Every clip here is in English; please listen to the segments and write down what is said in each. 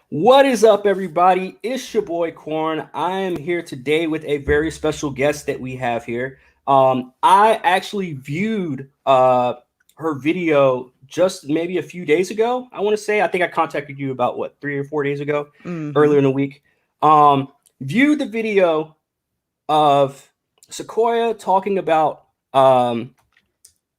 What is up, everybody? It's your boy Corn. I am here today with a very special guest that we have here. I actually viewed her video just maybe a few days ago. I want to say I think I contacted you about what 3 or 4 days ago, Hmm. earlier in the week. Um, Viewed the video of Sequoia talking about um,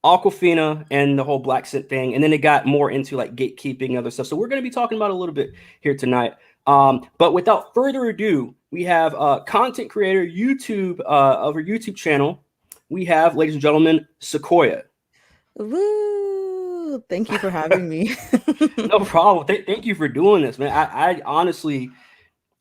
Awkwafina and the whole Blaccent thing, and then it got more into like gatekeeping and other stuff. So we're going to be talking about a little bit here tonight. But without further ado, we have content creator YouTube of her YouTube channel. We have, ladies and gentlemen, Sequoia. Woo! Thank you for having me. No problem. Thank you for doing this, man. I honestly,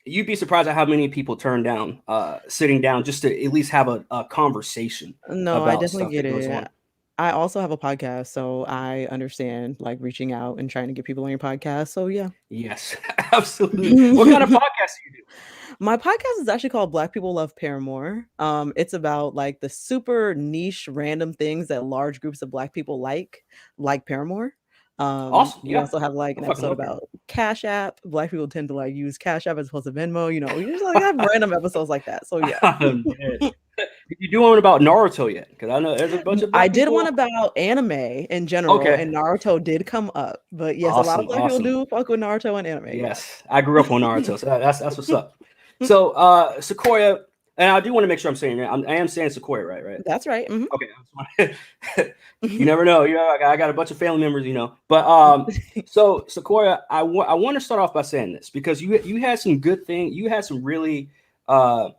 you'd be surprised at how many people turn down sitting down just to at least have a conversation No, I about definitely stuff get that goes it. on. I also have a podcast, so I understand like reaching out and trying to get people on your podcast. So yeah. Yes, absolutely. What kind of podcast do you do? My podcast is actually called Black People Love Paramore. It's about like the super niche random things that large groups of black people like Paramore. Awesome. We Yeah, also have like I an fucking episode love her. about Cash App. Black people tend to like use Cash App as opposed to Venmo. We just like have random episodes like that. So yeah. I'm dead. Did you do one about Naruto yet? Because I know there's a bunch of I black did one people. about anime in general, Okay, and Naruto did come up. But yes, a lot of awesome, black people awesome. do fuck with Naruto and anime. Yeah. Yes, I grew up on Naruto, so that's what's up. So Sequoia, and I do want to make sure I'm saying it. I am saying Sequoia, right? Right. That's right. Okay. You never know. I got a bunch of family members, But so Sequoia, I want to start off by saying this because you had some good thing. You had some really uh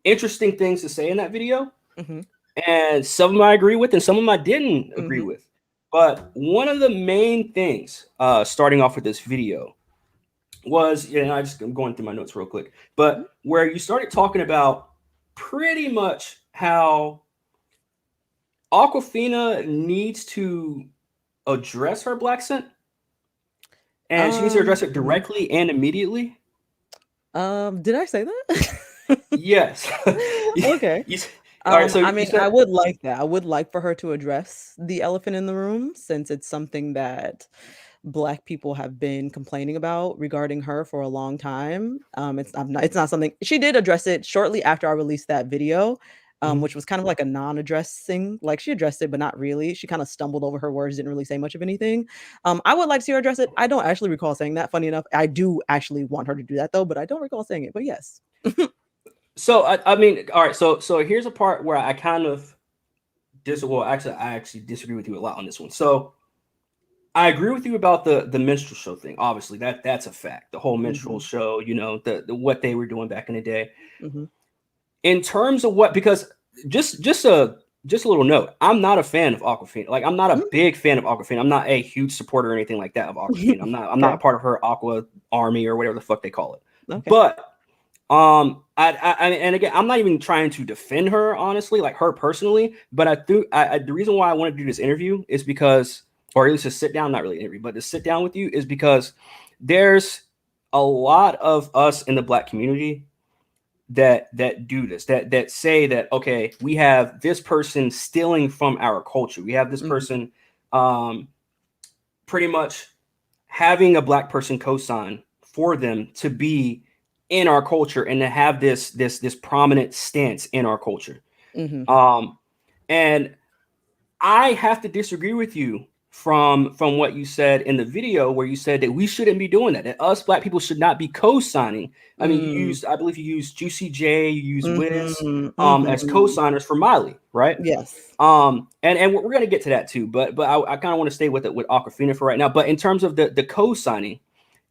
interesting things to say in that video, Hmm. and some of them I agree with, and some of them I didn't agree Hmm. with. But one of the main things, starting off with this video, was I'm going through my notes real quick, but where you started talking about pretty much how Aquafina needs to address her black scent, and she needs to address it Mhm. directly and immediately. Did I say that? Yes. Okay. You, all right. So I you mean, I said would like that. I would like for her to address the elephant in the room since it's something that Black people have been complaining about regarding her for a long time. It's not something she did address it shortly after I released that video, Mhm. which was kind of like a non-address thing. Like she addressed it, but not really. She kind of stumbled over her words, didn't really say much of anything. I would like to see her address it. I don't actually recall saying that. Funny enough, I do actually want her to do that though, but I don't recall saying it. But yes. So I mean, all right. So here's a part where I kind of well, actually, I actually disagree with you a lot on this one. So I agree with you about the minstrel show thing. Obviously, that's a fact. The whole minstrel Hmm. show, the what they were doing back in the day. Hmm. In terms of what, because just a little note, I'm not a fan of Aquafina. Like, I'm not a big fan of Aquafina. I'm not a huge supporter or anything like that of Aquafina. I'm not a Okay. part of her Aqua army or whatever the fuck they call it. Okay. But and again, I'm not even trying to defend her honestly, like her personally. But the reason why I wanted to do this interview is because, or at least to sit down, not really interview, but to sit down with you is because there's a lot of us in the black community that do this, that say that, okay, we have this person stealing from our culture, we have this Hmm. person um pretty much having a black person co-sign for them to be in our culture and to have this prominent stance in our culture. Hmm. um and I have to disagree with you from what you said in the video, where you said that we shouldn't be doing that. That us black people should not be co-signing. I mean, Mm. I believe you used Juicy J, you used Wiz Mhm. as Mhm. co-signers for Miley, right? Yes. And we're gonna get to that too, but I kind of want to stay with it with Aquafina for right now. But in terms of the co-signing,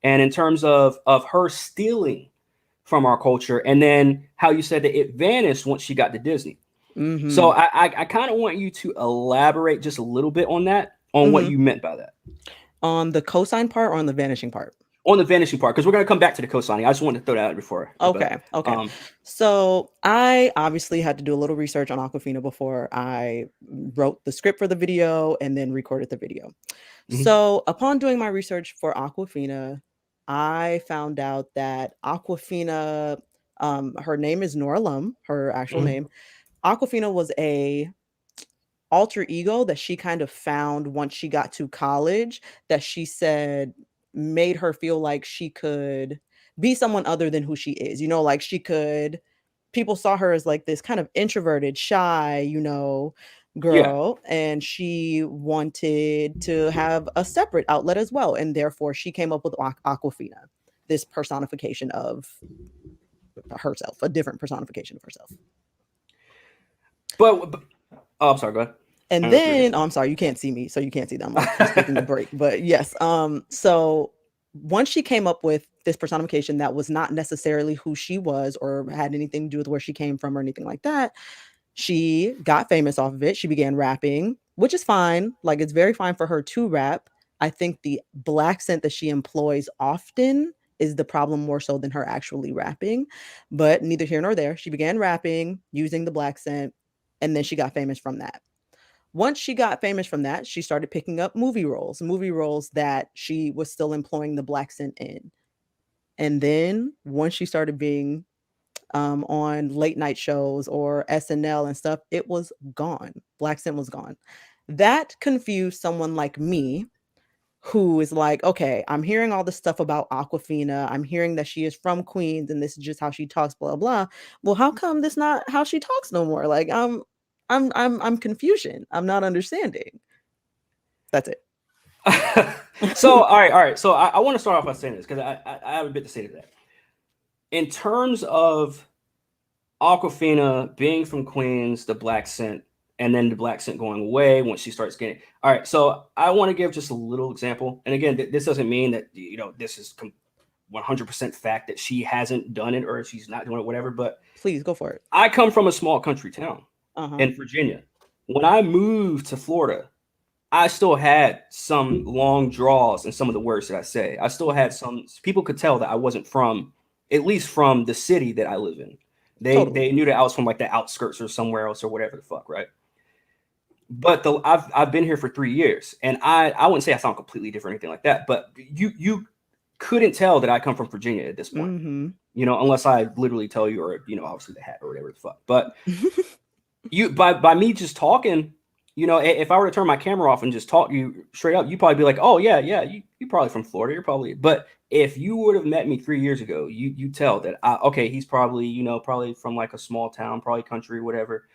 and in terms of her stealing from our culture, and then how you said that it vanished once she got to Disney. So Mhm. I kind of want you to elaborate just a little bit on that, on what Mhm. you meant by that, On the cosign part or on the vanishing part? on the vanishing part, because we're gonna come back to the co-signing. I just wanted to throw that out before, but Okay. Okay. So I obviously had to do a little research on Aquafina before I wrote the script for the video and then recorded the video. mhm, So upon doing my research for Aquafina, I found out that Aquafina, her name is Nora Lum, her actual mhm, name. Aquafina was a alter ego that she kind of found once she got to college that she said made her feel like she could be someone other than who she is. Like people saw her as like this kind of introverted, shy, Yeah. girl, and she wanted to have a separate outlet as well. And therefore, she came up with Awkwafina, this personification of herself, a different personification of herself. But oh, I'm sorry. Go ahead. And then, oh, I'm sorry, you can't see me, so you can't see that I'm like just taking a break. But yes, so once she came up with this personification that was not necessarily who she was or had anything to do with where she came from or anything like that, she got famous off of it. She began rapping, which is fine. Like, it's very fine for her to rap. I think the blaccent that she employs often is the problem more so than her actually rapping. But neither here nor there. She began rapping using the blaccent, and then she got famous from that. Once she got famous from that, she started picking up movie roles that she was still employing the blaccent in. And then once she started being on late night shows or SNL and stuff, it was gone. Blaccent was gone. That confused someone like me, who is like, okay, I'm hearing all this stuff about Awkwafina. I'm hearing that she is from Queens and this is just how she talks, blah blah. Well, how come this not how she talks no more? Like, I'm confusion. I'm not understanding. That's it. So all right. So I want to start off by saying this because I have a bit to say to that. In terms of Awkwafina being from Queens, the blaccent, and then the blaccent going away once she starts getting. All right, so I want to give just a little example. And again, this doesn't mean that this is 100% fact that she hasn't done it or she's not doing it, whatever. But please go for it. I come from a small country town in Virginia. When I moved to Florida, I still had some long draws in some of the words that I say. I still had some people could tell that I wasn't from, at least from the city that I live in. They knew that I was from like the outskirts or somewhere else or whatever the fuck, right? But I've been here for 3 years, and I wouldn't say I sound completely different or anything like that, but you couldn't tell that I come from Virginia at this point, unless I literally tell you, or obviously the hat or whatever the fuck. But you by me just talking, if I were to turn my camera off and just talk to you straight up, you'd probably be like, oh yeah, you're probably from Florida, you're probably. But if you would have met me 3 years ago, you tell that okay, he's probably probably from like a small town, probably country, whatever.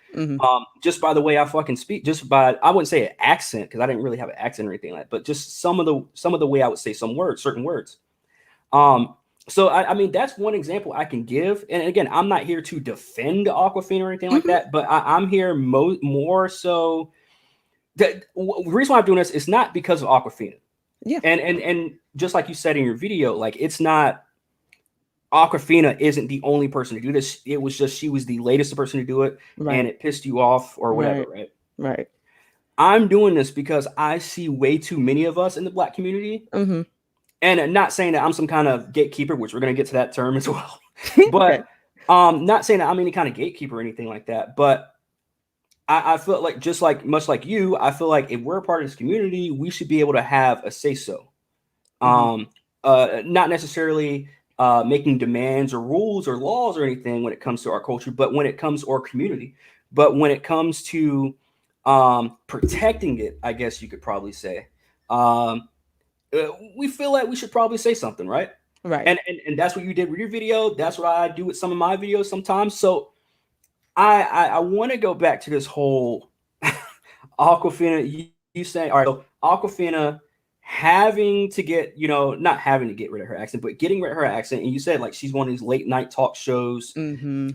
Just by the way I fucking speak, just by, I wouldn't say an accent because I didn't really have an accent or anything like that, but just some of the way I would say some words, certain words. So I mean that's one example I can give, and again, I'm not here to defend Awkwafina or anything like that, but I'm here more so. The reason why I'm doing this is not because of Awkwafina. Yeah. And just like you said in your video, like it's not, Awkwafina isn't the only person to do this. It was just she was the latest person to do it, and it pissed you off or whatever, right? Right. I'm doing this because I see way too many of us in the Black community. And not saying that I'm some kind of gatekeeper, which we're going to get to that term as well. But not saying that I'm any kind of gatekeeper or anything like that. But I feel like, just like much like you, I feel like if we're a part of this community, we should be able to have a say so. Not necessarily making demands or rules or laws or anything when it comes to our culture, but when it comes to our community, but when it comes to protecting it, I guess you could probably say, we feel like we should probably say something, right? Right. And that's what you did with your video. That's what I do with some of my videos sometimes. So I want to go back to this whole Awkwafina. You say, all right, so Awkwafina having to get, not having to get rid of her accent, but getting rid of her accent. And you said like she's one of these late night talk shows, and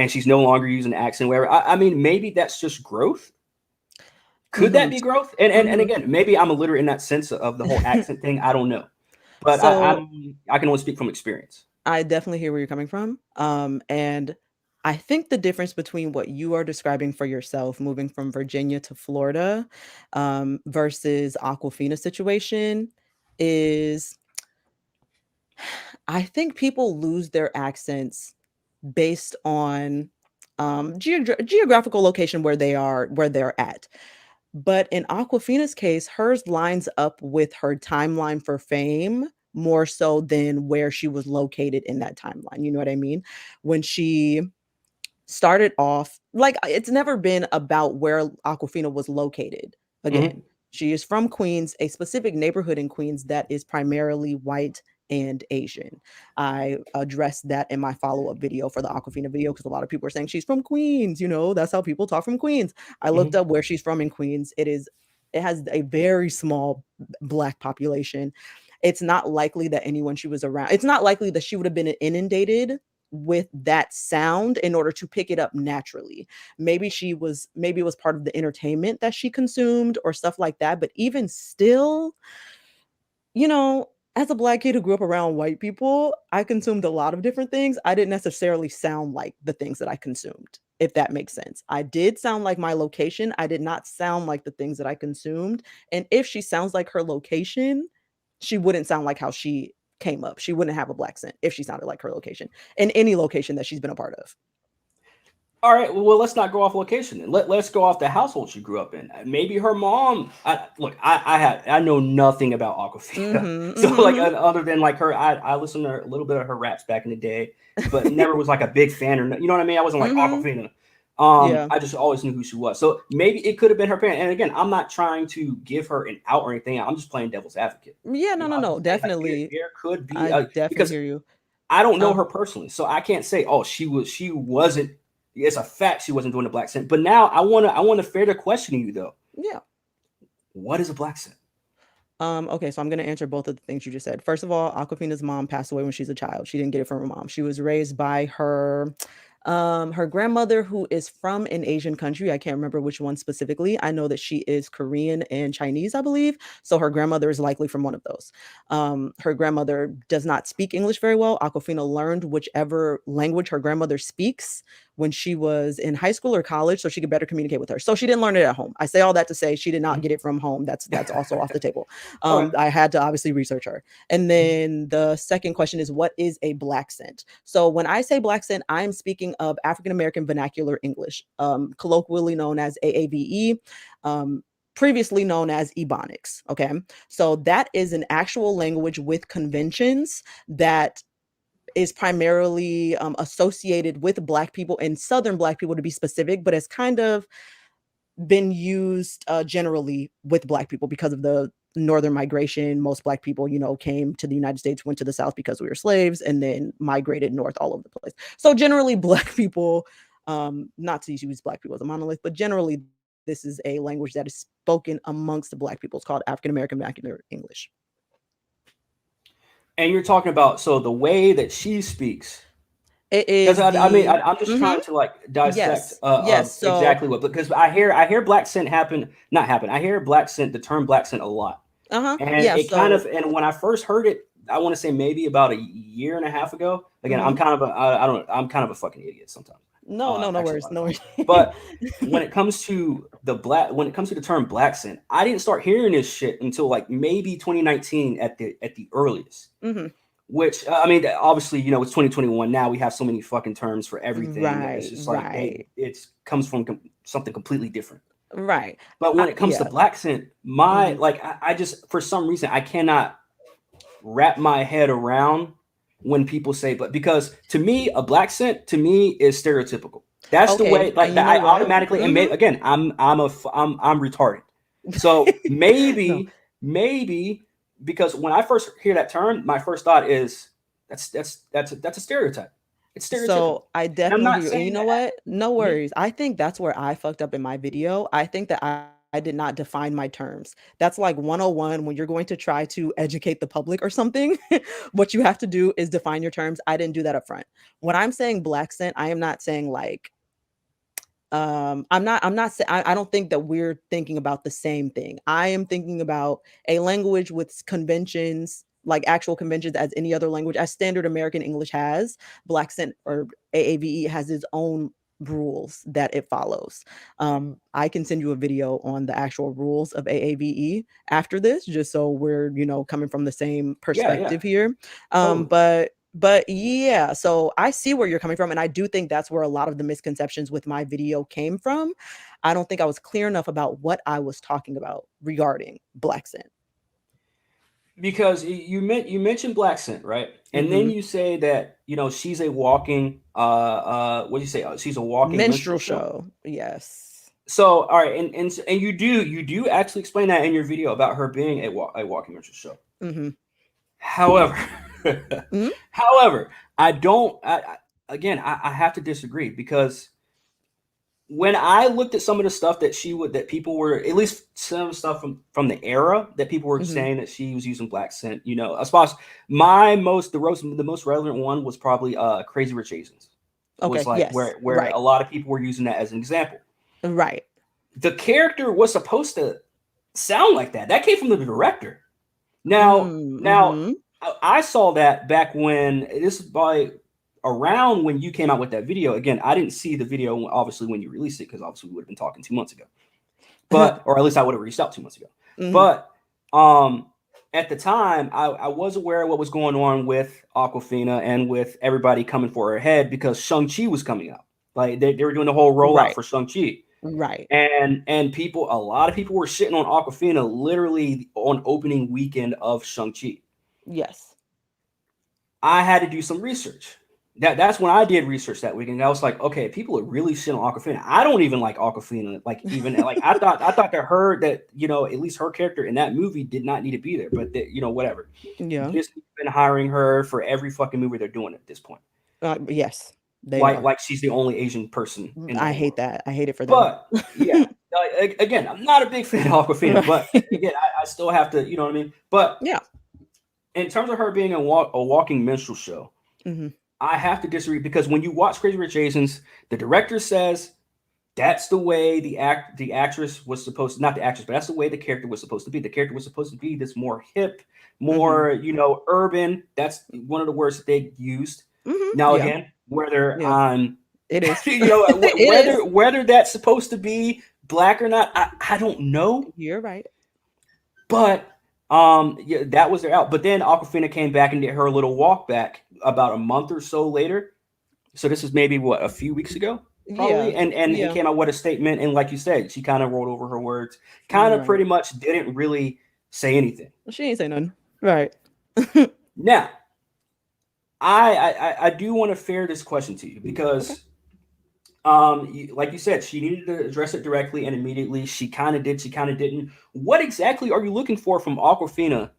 she's no longer using the accent, whatever. I mean, maybe that's just growth. Could that be growth? And again, maybe I'm illiterate in that sense of the whole accent thing. I don't know, but so, I can only speak from experience. I definitely hear where you're coming from, and I think the difference between what you are describing for yourself, moving from Virginia to Florida, versus Awkwafina's situation, is I think people lose their accents based on geographical location where they're at. But in Awkwafina's case, hers lines up with her timeline for fame more so than where she was located in that timeline. You know what I mean? When she started off, like, it's never been about where Awkwafina was located again. She is from Queens, a specific neighborhood in Queens that is primarily white and Asian. I addressed that in my follow-up video for the Awkwafina video because a lot of people are saying she's from Queens, that's how people talk from Queens. I looked up where she's from in Queens. It has a very small black population. It's not likely that anyone she was around, it's not likely that she would have been inundated with that sound in order to pick it up naturally. Maybe it was part of the entertainment that she consumed or stuff like that. But even still, as a black kid who grew up around white people, I consumed a lot of different things. I didn't necessarily sound like the things that I consumed, if that makes sense. I did sound like my location. I did not sound like the things that I consumed. And if she sounds like her location, she wouldn't sound like how she came up. She wouldn't have a black scent if she sounded like her location in any location that she's been a part of. All right, well, let's not go off location. Then. Let's go off the household she grew up in. Maybe her mom. I know nothing about Awkwafina, so like other than like her, I listened to a little bit of her raps back in the day, but never was like a big fan or you know what I mean. I wasn't like Awkwafina. Yeah. I just always knew who she was. So maybe it could have been her parent. And again, I'm not trying to give her an out or anything. I'm just playing devil's advocate. Yeah, no, definitely. There could be I definitely because hear you. I don't know her personally, so I can't say, oh, she wasn't. It's a fact she wasn't doing the black scent. But now I want to fair to question you though. Yeah. What is a black scent? Okay, so I'm gonna answer both of the things you just said. First of all, Awkwafina's mom passed away when she's a child. She didn't get it from her mom. She was raised by her grandmother, who is from an Asian country. I can't remember which one specifically. I know that she is Korean and Chinese, I believe. So her grandmother is likely from one of those. Her grandmother does not speak English very well. Awkwafina learned whichever language her grandmother speaks when she was in high school or college so she could better communicate with her. So she didn't learn it at home. I say all that to say she did not get it from home. That's also off the table. Right. I had to obviously research her. And then the second question is, what is a blaccent? So when I say blaccent, I'm speaking of African American Vernacular English, colloquially known as AAVE, previously known as Ebonics. Okay. So that is an actual language with conventions that is primarily associated with Black people and Southern Black people, to be specific, but has kind of been used generally with Black people because of the Northern migration. Most Black people, came to the United States, went to the South because we were slaves, and then migrated north all over the place. So generally Black people, not to use Black people as a monolith, but generally this is a language that is spoken amongst the Black people. It's called African American Vernacular English. And you're talking about the way that she speaks. It is. I'm just trying to like dissect so, exactly what, because I hear black scent not happen. I hear black scent, the term black scent a lot. And and when I first heard it, I want to say maybe about a year and a half ago. Again, I'm kind of I'm kind of a fucking idiot sometimes. No worries. But when it comes to the term black scent, I didn't start hearing this shit until like maybe 2019 at the earliest. Which obviously, it's 2021 now. We have so many fucking terms for everything. Right, it's just like it comes from something completely different. Right. But when it comes to black scent, I just, for some reason, I cannot wrap my head around when people say, but because to me, a black scent to me is stereotypical. That's the way, like that. I automatically, and again, I'm retarded. So maybe because when I first hear that term, my first thought is that's a stereotype. It's stereotypical. So I definitely hear, and you know what? No worries. I think that's where I fucked up in my video. I think that I did not define my terms. That's like 101 when you're going to try to educate the public or something. What you have to do is define your terms. I didn't do that up front. When I'm saying black scent, I am not saying like I'm not saying, I don't think that we're thinking about the same thing. I am thinking about a language with conventions, like actual conventions as any other language, as standard American English has. Blaccent or AAVE has its own rules that it follows. I can send you a video on the actual rules of AAVE after this, just so we're, coming from the same perspective here. Totally. But yeah, so I see where you're coming from. And I do think that's where a lot of the misconceptions with my video came from. I don't think I was clear enough about what I was talking about regarding blaccent. Because you mentioned blaccent, right? And then you say that, she's a walking, what do you say? She's a walking minstrel show. Yes. So all right, and you do actually explain that in your video about her being a walking minstrel show. Mm-hmm. However, Mm-hmm. however, I don't. Again, I have to disagree because when I looked at some of the stuff that people were, at least some of the stuff from the era that people were Mm-hmm. saying that she was using blaccent, I suppose the most relevant one was probably Crazy Rich Asians, was Okay. like Yes. where Right. a lot of people were using that as an example. Right. The character was supposed to sound like that. That came from the director. Now, Mm-hmm. I saw that back when this is by around when you came out with that video. Again, I didn't see the video obviously when you released it because obviously we would have been talking 2 months ago, but or at least I would have reached out 2 months ago. Mm-hmm. But um, at the time, I was aware of what was going on with Awkwafina and with everybody coming for her head because Shang-Chi was coming up. Like they were doing the whole rollout Right. for Shang-Chi. Right. And a lot of people were shitting on Awkwafina literally on opening weekend of Shang-Chi. Yes. I had to do some research. That's when I did research that weekend. I was like, okay, people are really shitting on Awkwafina. I don't even like Awkwafina. I thought that at least her character in that movie did not need to be there. But whatever. Yeah. Disney's been hiring her for every fucking movie they're doing at this point. Yes, they Like are. like she's the only Asian person in the I whole hate world. that. I hate it for them. But yeah, again, I'm not a big fan of Awkwafina, but Right. again, I still have to, you know what I mean. But Yeah. in terms of her being a walking minstrel show, Mm-hmm. I have to disagree because when you watch Crazy Rich Asians, the director says that's the way the actress was supposed to, not the actress, but that's the way the character was supposed to be. The character was supposed to be this more hip, Mm-hmm. more urban. That's one of the words that they used. Mm-hmm. Now Yeah. again, whether Yeah. I'm It is. It is. whether that's supposed to be black or not, I don't know. You're right. But yeah, that was their out. But then Aquafina came back and did her little walk back about a month or so later. So this is maybe what, a few weeks ago, probably, Yeah. and Yeah. came out with a statement. And like you said, she kind of rolled over her words, kind of Right. pretty much didn't really say anything. She ain't say nothing. Right. Now, I do want to fair this question to you Okay. because like you said, she needed to address it directly and immediately. She kind of did, she kind of didn't. What exactly are you looking for from Aquafina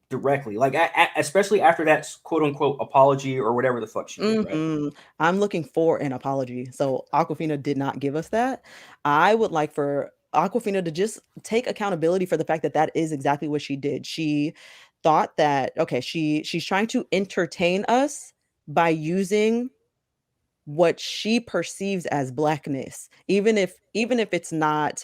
directly, like especially after that quote unquote apology or whatever the fuck she did, right? Mm-hmm. I'm looking for an apology. So Aquafina did not give us that. I would like for Aquafina to just take accountability for the fact that that is exactly what she did. She thought that okay, she's trying to entertain us by using what she perceives as blackness, even if it's not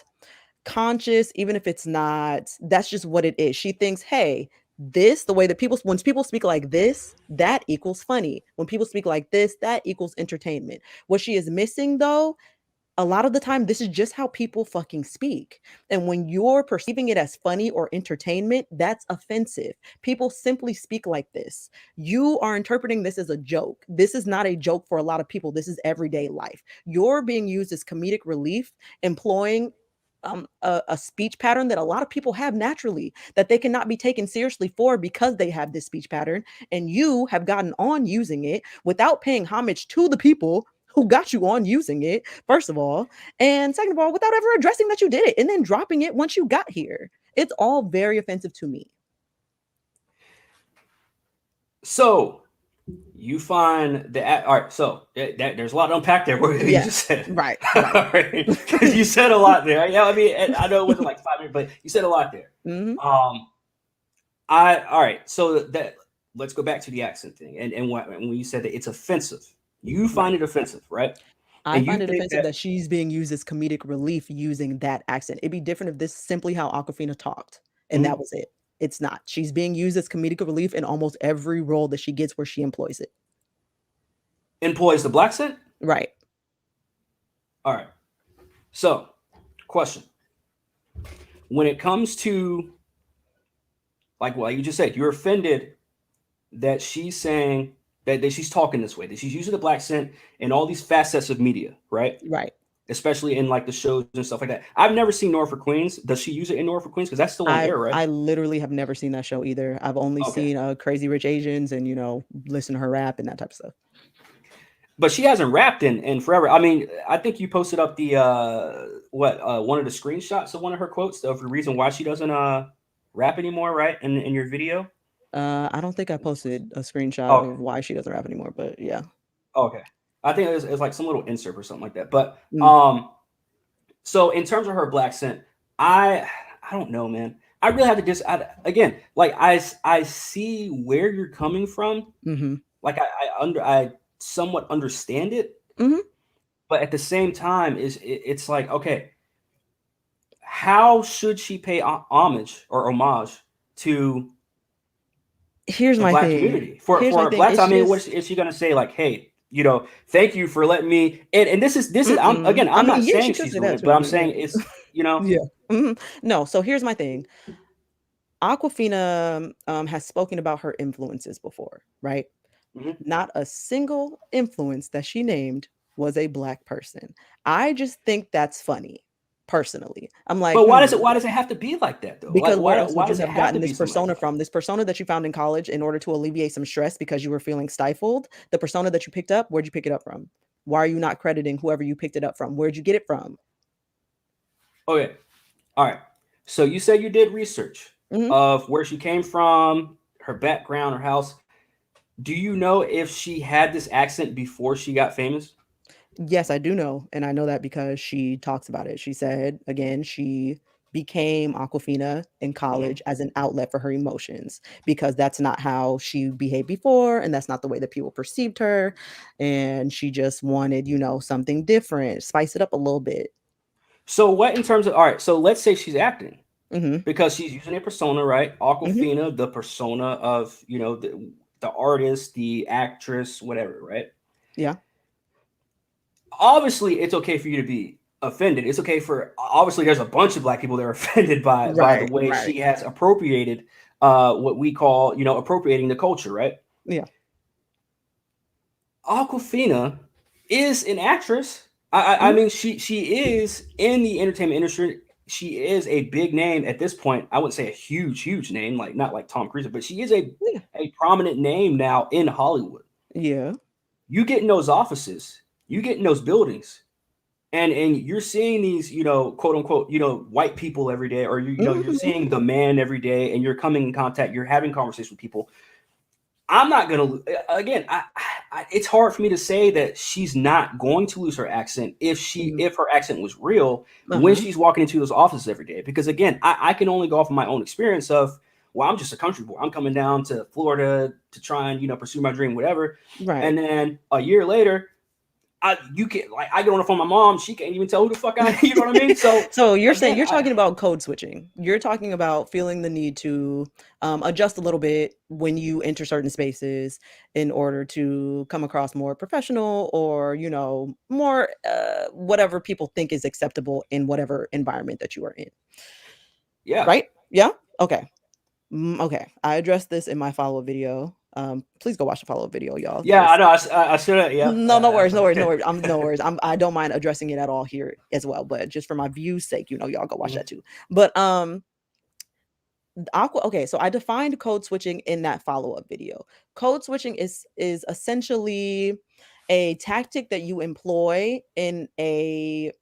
conscious, even if it's not, that's just what it is. She thinks, hey, this, the way that when people speak like this, that equals funny. When people speak like this, that equals entertainment. What she is missing though, a lot of the time, this is just how people fucking speak. And when you're perceiving it as funny or entertainment, that's offensive. People simply speak like this. You are interpreting this as a joke. This is not a joke for a lot of people. This is everyday life. You're being used as comedic relief, employing a speech pattern that a lot of people have naturally that they cannot be taken seriously for because they have this speech pattern. And you have gotten on using it without paying homage to the people who got you on using it, first of all. And second of all, without ever addressing that you did it and then dropping it once you got here. It's all very offensive to me. So you find that all right. So there's a lot to unpack there. What you just Yes. said, Right. because you said a lot there. Yeah, I mean, I know it wasn't like 5 minutes, but you said a lot there. Mm-hmm. All right. So that let's go back to the accent thing, and when you said that it's offensive, you find Right. it offensive, right? I And you find it think offensive that that she's being used as comedic relief using that accent. It'd be different if this is simply how Aquafina talked and that mhm, was it. It's not. She's being used as comedic relief in almost every role that she gets where she employs it. employs the black scent. Right. All right. So, question: when it comes to like what you just said, you're offended that she's saying that she's talking this way, that she's using the black scent in all these facets of media, right? Right. Especially in like the shows and stuff like that. I've never seen Norfolk Queens. Does she use it in Norfolk Queens? Because that's still on I air, right? I literally have never seen that show either. I've only Okay. seen Crazy Rich Asians and listen to her rap and that type of stuff. But she hasn't rapped in forever. I mean, I think you posted up the one of the screenshots of one of her quotes of the reason why she doesn't rap anymore, right? In your video. I don't think I posted a screenshot Okay. of why she doesn't rap anymore, but yeah. Okay. I think it's like some little insert or something like that. But Mm. so in terms of her blaccent, I I don't know, man. I really have to again, like I see where you're coming from. Mm-hmm. Like I somewhat understand it, Mm-hmm. but at the same time, it's like, okay, how should she pay homage or homage to Here's the my black thing. community Here's my for thing. blacks? I It's mean, just is she gonna say like, hey, thank you for letting me? And this is mm-mm. I I'm mean, not yeah, she saying could she's say doing that it, but too, I'm but yeah. saying it's. Yeah. Mhm. No, so here's my thing. Awkwafina has spoken about her influences before, right? Mhm. Not a single influence that she named was a black person. I just think that's funny, personally. I'm like, But why does it have to be like that though? Like because where else would why you does it have have to gotten be this somebody persona black? from? This persona that you found in college in order to alleviate some stress because you were feeling stifled? The persona that you picked up, where'd you pick it up from? Why are you not crediting whoever you picked it up from? Where'd you get it from? Okay, all right. So you said you did research Mhm. of where she came from, her background, her house. Do you know if she had this accent before she got famous? Yes, I do know, and I know that because she talks about it. She said, again, she became Awkwafina in Mhm. college as an outlet for her emotions because that's not how she behaved before, and that's not the way that people perceived her, and she just wanted, something different, spice it up a little bit. So what in terms of all right? So let's say she's acting Mhm. because she's using a persona, right? Mhm. Aquafina, the persona of the artist, the actress, whatever, right? Yeah. Obviously, it's okay for you to be offended. It's okay for obviously there's a bunch of black people that are offended by the Right, way right. she has appropriated what we call appropriating the culture, right? Yeah. Aquafina is an actress. I Mhm. mean, she is in the entertainment industry. She is a big name at this point. I wouldn't say a huge name, like not like Tom Cruise, but she is Yeah. a prominent name now in Hollywood. Yeah. You get in those offices, you get in those buildings, and you're seeing these, quote unquote, white people every day, or you're Mhm. seeing the man every day, and you're coming in contact, you're having conversations with people. I'm not gonna again. It's hard for me to say that she's not going to lose her accent Mhm. if her accent was real when Uh-huh. she's walking into those offices every day. Because again, I can only go off of my own experience of, well, I'm just a country boy. I'm coming down to Florida to try and pursue my dream, whatever. Right. And then a year later, I get on the phone with my mom. She can't even tell who the fuck I. You know what I mean? So So you're saying again, you're talking about code switching. You're talking about feeling the need to adjust a little bit when you enter certain spaces in order to come across more professional or, more whatever people think is acceptable in whatever environment that you are in. yeah, Right? Yeah? Okay. Okay. I addressed this in my follow-up video. Please go watch the follow-up video, y'all. yeah. I Just know. I should have. Yeah. no, no worries, no worries, no worries. No worries. I don't mind addressing it at all here as well, but just for my view's sake, y'all go watch that Mhm. too. But Aqua. Okay, so I defined code switching in that follow-up video. Code switching is essentially a tactic that you employ in a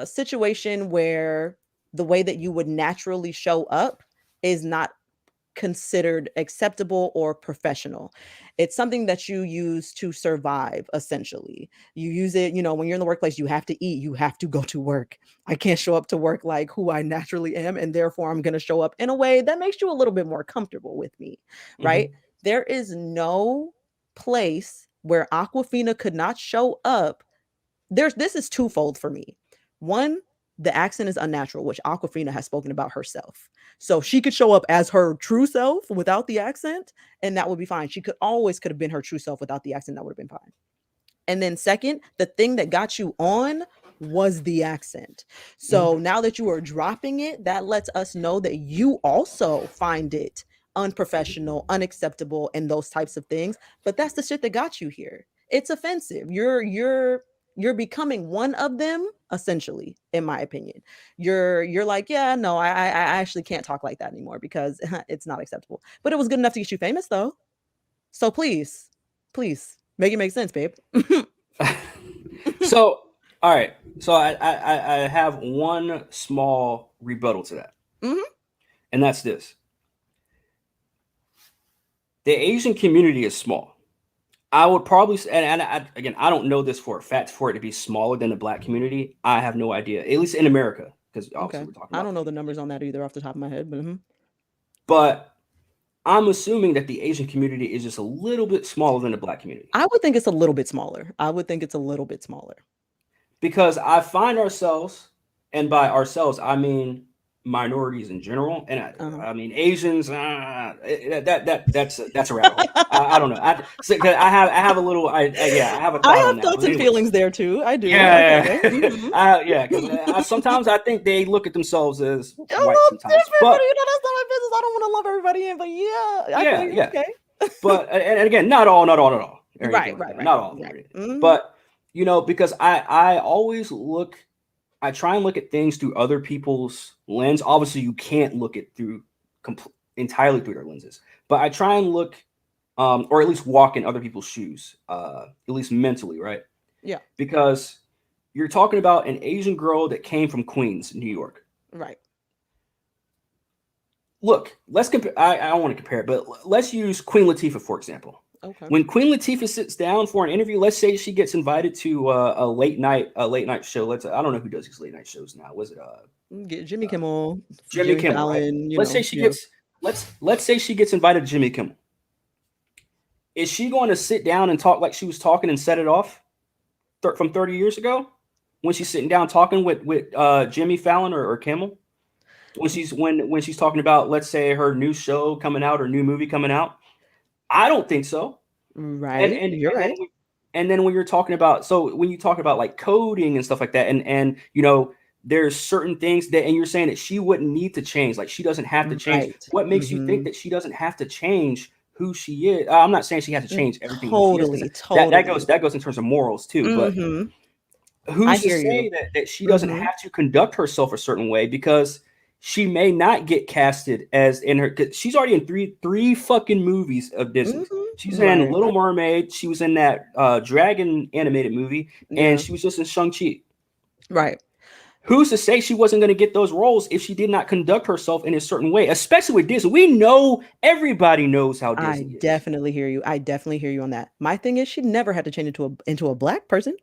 situation where the way that you would naturally show up is not considered acceptable or professional. It's something that you use to survive, essentially. You use it, when you're in the workplace, you have to eat, you have to go to work. I can't show up to work like who I naturally am, and therefore I'm going to show up in a way that makes you a little bit more comfortable with me, right? Mhm. There is no place where Aquafina could not show up. This is twofold for me. One, the accent is unnatural, which Aquafina has spoken about herself. So she could show up as her true self without the accent, and that would be fine. She could have been her true self without the accent. That would have been fine. And then second, the thing that got you on was the accent. Mhm. So now that you are dropping it, that lets us know that you also find it unprofessional, unacceptable, and those types of things. But that's the shit that got you here. It's offensive. You're becoming one of them, essentially, in my opinion. You're like, yeah, no, I actually can't talk like that anymore because it's not acceptable. But it was good enough to get you famous though. So please make it make sense, babe. So All right. So I have one small rebuttal to that, Mhm. and that's this: the Asian community is small. I would probably, again, I don't know this for a fact. For it to be smaller than the Black community, I have no idea. At least in America, because obviously Okay. we're talking I about don't the know the people numbers here. on that either off the top of my head, but But I'm assuming that the Asian community is just a little bit smaller than the Black community, I would think it's a little bit smaller. I would think it's a little bit smaller. because I find ourselves, and by ourselves I mean minorities in general, and Uh-huh. I mean Asians. That's a rabbit hole. I don't know. 'Cause I have a little. Yeah, I have a I thought on have that. thoughts But and anyways, feelings there too. I do. yeah, Okay. yeah, because sometimes I think they look at themselves as A white little sometimes, different, but but that's not my business. I don't want to lump everybody in, but yeah, I feel yeah, you. yeah. Okay. But and again, not all, not all, or anything Right, like right, that. right, Not all of them, or right. anything. Mhm. But because I always look, I try and look at things through other people's lens. Obviously, you can't look it through entirely through their lenses, but I try and look, or at least walk in other people's shoes, at least mentally, right? Yeah, Because you're talking about an Asian girl that came from Queens, New York. right. Look, let's compare. I don't want to compare it, but let's use Queen Latifah for example. Okay. When Queen Latifah sits down for an interview, let's say she gets invited to a late night show. I don't know who does these late night shows now. Was it Get Jimmy Kimmel, Jimmy Jimmy Kimmel? Right. Fallon, Let's say she yeah. gets let's say she gets invited to Jimmy Kimmel. Is she going to sit down and talk like she was talking and set it off from 30 years ago when she's sitting down talking with Jimmy Fallon or Kimmel? When she's talking about, let's say, her new show coming out or new movie coming out? I don't think so. And Right. and You're and then right. and then when you're talking about, so when you talk about like coding and stuff like that, and there's certain things that, and you're saying that she wouldn't need to change, like she doesn't have to change. Right. What makes you think Mhm. that she doesn't have to change who she is? I'm not saying she has to change everything who she is, because Totally, that totally. goes in terms of morals too. But Mhm. I who's to hear you. say that she doesn't Mhm. have to conduct herself a certain way, because she may not get casted as in her, 'cause she's already in three fucking movies of Disney's. Mhm. She's in Right. Little Mermaid, she was in that dragon animated movie, and Yeah. she was just in Shang-Chi. Right. Who's to say she wasn't going to get those roles if she did not conduct herself in a certain way, especially with Disney? We know, everybody knows how I Disney is. definitely hear you. I definitely hear you on that. My thing is she never had to change into a black person.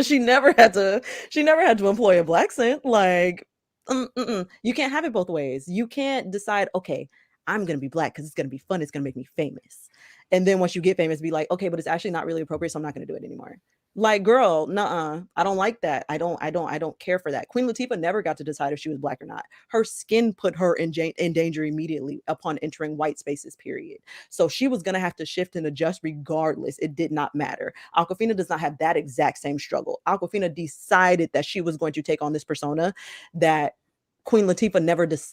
she never had to she never had to employ a black scent. Like you can't have it both ways. You can't decide, okay, I'm gonna be black because it's gonna be fun, it's gonna make me famous. And then once you get famous, be like, okay, but it's actually not really appropriate, so I'm not gonna do it anymore. Like, girl, nuh-uh. I don't like that. I don't care for that. Queen Latifah never got to decide if she was black or not. Her skin put her in danger immediately upon entering white spaces, period. So she was going to have to shift and adjust regardless. It did not matter. Awkwafina does not have that exact same struggle. Awkwafina decided that she was going to take on this persona that Queen Latifah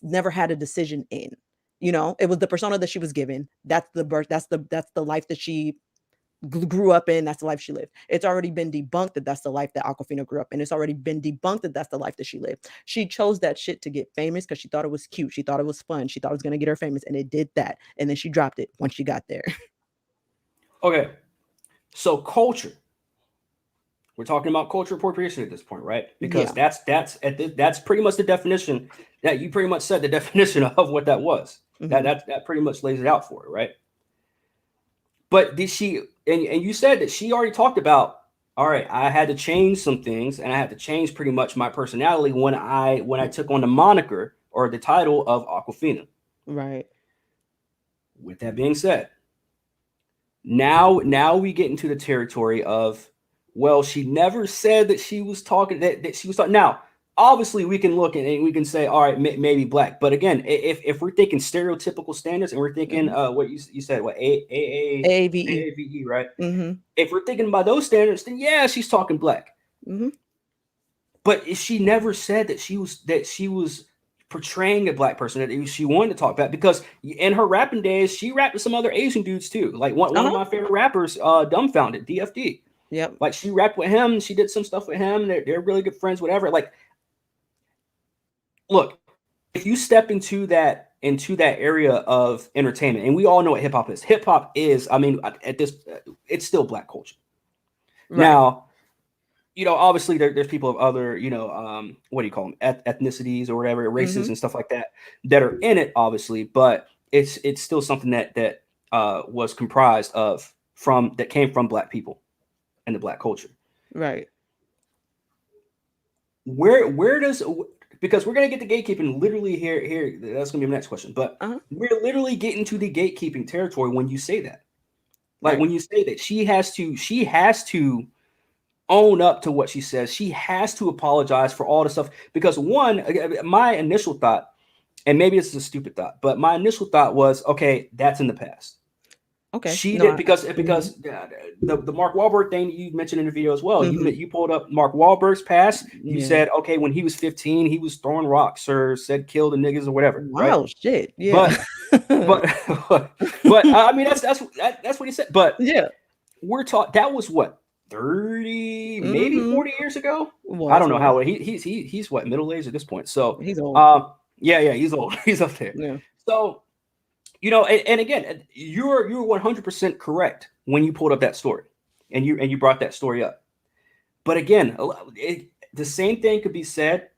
never had a decision in. You know, it was the persona that she was given. That's the birth. That's the life that she grew up in. That's the life she lived. It's already been debunked that that's the life that Awkwafina grew up in. It's already been debunked that that's the life that she lived. She chose that shit to get famous because she thought it was cute. She thought it was fun. She thought it was going to get her famous, and it did that. And then she dropped it once she got there. Okay, so culture. We're talking about culture appropriation at this point, right? Because Yeah. that's pretty much the definition that you pretty much said, the definition of what that was. Mhm. That pretty much lays it out for it, right? But did she, and you said that she already talked about, all right, I had to change some things, and I had to change pretty much my personality when I took on the moniker or the title of Awkwafina. Right. With that being said, now we get into the territory of, well, she never said that she was talking, that she was talking. Now obviously we can look and we can say, all right, maybe black, but again, if we're thinking stereotypical standards, and we're thinking Mhm. what you said, what AAVE. AAVE, right? Mhm. If we're thinking by those standards, then yeah, she's talking black. Mhm. But she never said that she was portraying a black person, that she wanted to talk back, because in her rapping days, she rapped with some other Asian dudes too. Like one of Uh-huh. my favorite rappers, Dumbfounded, DFD. Yep. Like she rapped with him, she did some stuff with him. They're really good friends, whatever. Like, look, if you step into that area of entertainment, and we all know what hip hop is. Hip hop is, I mean, at this, it's still black culture. Right. Now, obviously there's people of other, what do you call them, ethnicities or whatever, races Mhm. and stuff like that are in it, obviously, but it's still something that was comprised of that came from Black people and the Black culture. Right. Where does Because we're gonna get to gatekeeping literally here. That's gonna be my next question, but Uh-huh. we're literally getting to the gatekeeping territory when you say that. Like Right. when you say that she has to own up to what she says. She has to apologize for all the stuff because one, my initial thought, and maybe this is a stupid thought, but my initial thought was, okay, that's in the past. Okay. She No, did I mhm. because the Mark Wahlberg thing you mentioned in the video as well. Mhm. You pulled up Mark Wahlberg's past. You Yeah. said, okay, when he was 15, he was throwing rocks or said kill the niggas or whatever, right? Wow, shit. Yeah. But but but I mean that's what he said. But Yeah. we're taught that was what 30 maybe Mhm. 40 years ago. I don't know Was. how he's what middle aged at this point. So He's old. yeah, he's old. He's up there. Yeah. So and again, you're 100% correct when you pulled up that story and you brought that story up. But again, the same thing could be said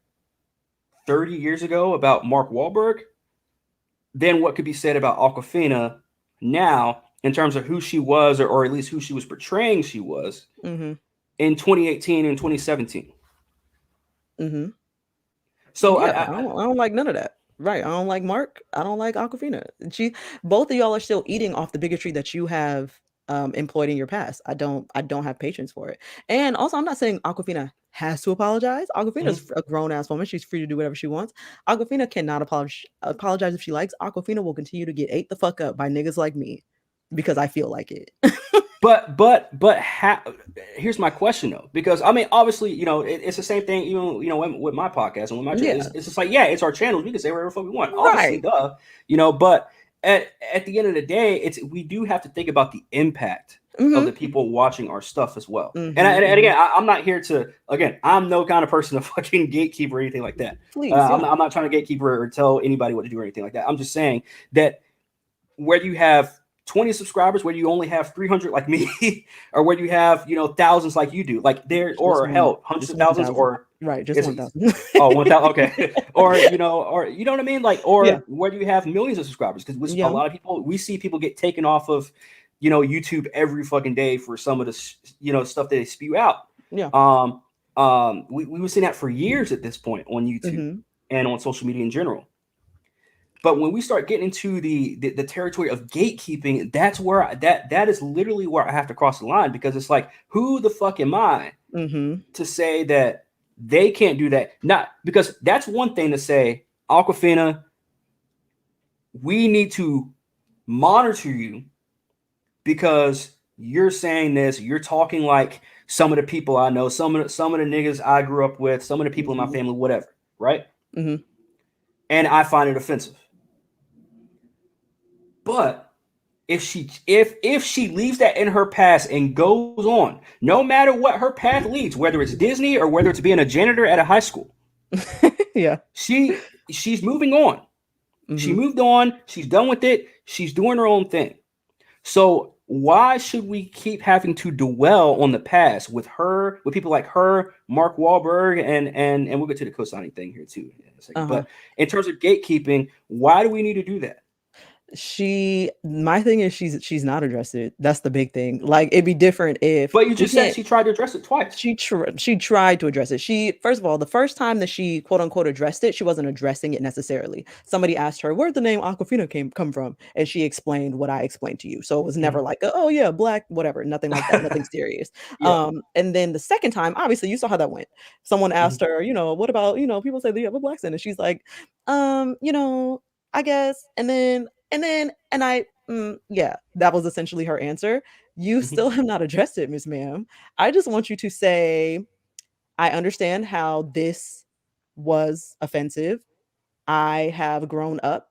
30 years ago about Mark Wahlberg, then what could be said about Awkwafina now in terms of who she was, or at least who she was portraying she was Mhm. in 2018 and 2017. Mhm. So Yeah, I don't like none of that. Right. I don't like Mark. I don't like Aquafina. Both of y'all are still eating off the bigotry that you have employed in your past. I don't have patience for it. And also I'm not saying Aquafina has to apologize. Aquafina's mhm. a grown ass woman. She's free to do whatever she wants. Aquafina cannot apologize if she likes. Aquafina will continue to get ate the fuck up by niggas like me because I feel like it. Here's my question though, because I mean, obviously, it's the same thing. Even with my podcast and with my channel, Yeah. it's just like, yeah, it's our channel. We can say whatever the fuck we want. Obviously, Right. duh. But at the end of the day, we do have to think about the impact of the Mhm. people watching our stuff as well. And, Mhm. and Mhm. again, I'm not here to I'm no kind of person to fucking gatekeeper or anything like that. Please, I'm, yeah. I'm not trying to gatekeeper or tell anybody what to do or anything like that. I'm just saying that whether you have 20 subscribers, whether you only have 300 like me, or whether you have, thousands like you do, like there, Just or one. hell, hundreds Just of thousands, 1,000. or Right. Just is 1,000. oh 1,000, okay, or you know what I mean, like, Yeah. or whether you have millions of subscribers, because a Yeah. lot of people, we see people get taken off of, YouTube every fucking day for some of the stuff that they spew out. Yeah. Um, we were seeing that for years at this point on YouTube Mhm. and on social media in general. But when we start getting into the territory of gatekeeping, that's where that is literally where I have to cross the line, because it's like, who the fuck am I Mhm. to say that they can't do that? Not because that's one thing to say, Aquafina, we need to monitor you because you're saying this, you're talking like some of the people I know, some of the niggas I grew up with, some of the people in my Mhm. family, whatever, right? Mhm. And I find it offensive. But if she leaves that in her past and goes on, no matter what her path leads, whether it's Disney or whether it's being a janitor at a high school, Yeah. she's moving on. She Mhm. moved on. She's done with it. She's doing her own thing. So why should we keep having to dwell on the past with her, with people like her, Mark Wahlberg, and we'll get to the co-signing thing here too in a second. Uh-huh. But in terms of gatekeeping, why do we need to do that? My thing is she's not addressed it. That's the big thing. Like, it'd be different if But you we just said can't she tried to address it twice. she tried to address it. She First of all, the first time that she quote unquote addressed it, she wasn't addressing it necessarily. Somebody asked her where the name Aquafina come from, and she explained what I explained to you. So it was never Mhm. like, oh yeah, black, whatever, nothing like that, nothing serious. Yeah. And then the second time, obviously, you saw how that went. Someone Mhm. asked her, what about, people say that you have a black accent, and she's like, I guess, yeah, that was essentially her answer. You Mhm. still have not addressed it, Miss Ma'am. I just want you to say, I understand how this was offensive. I have grown up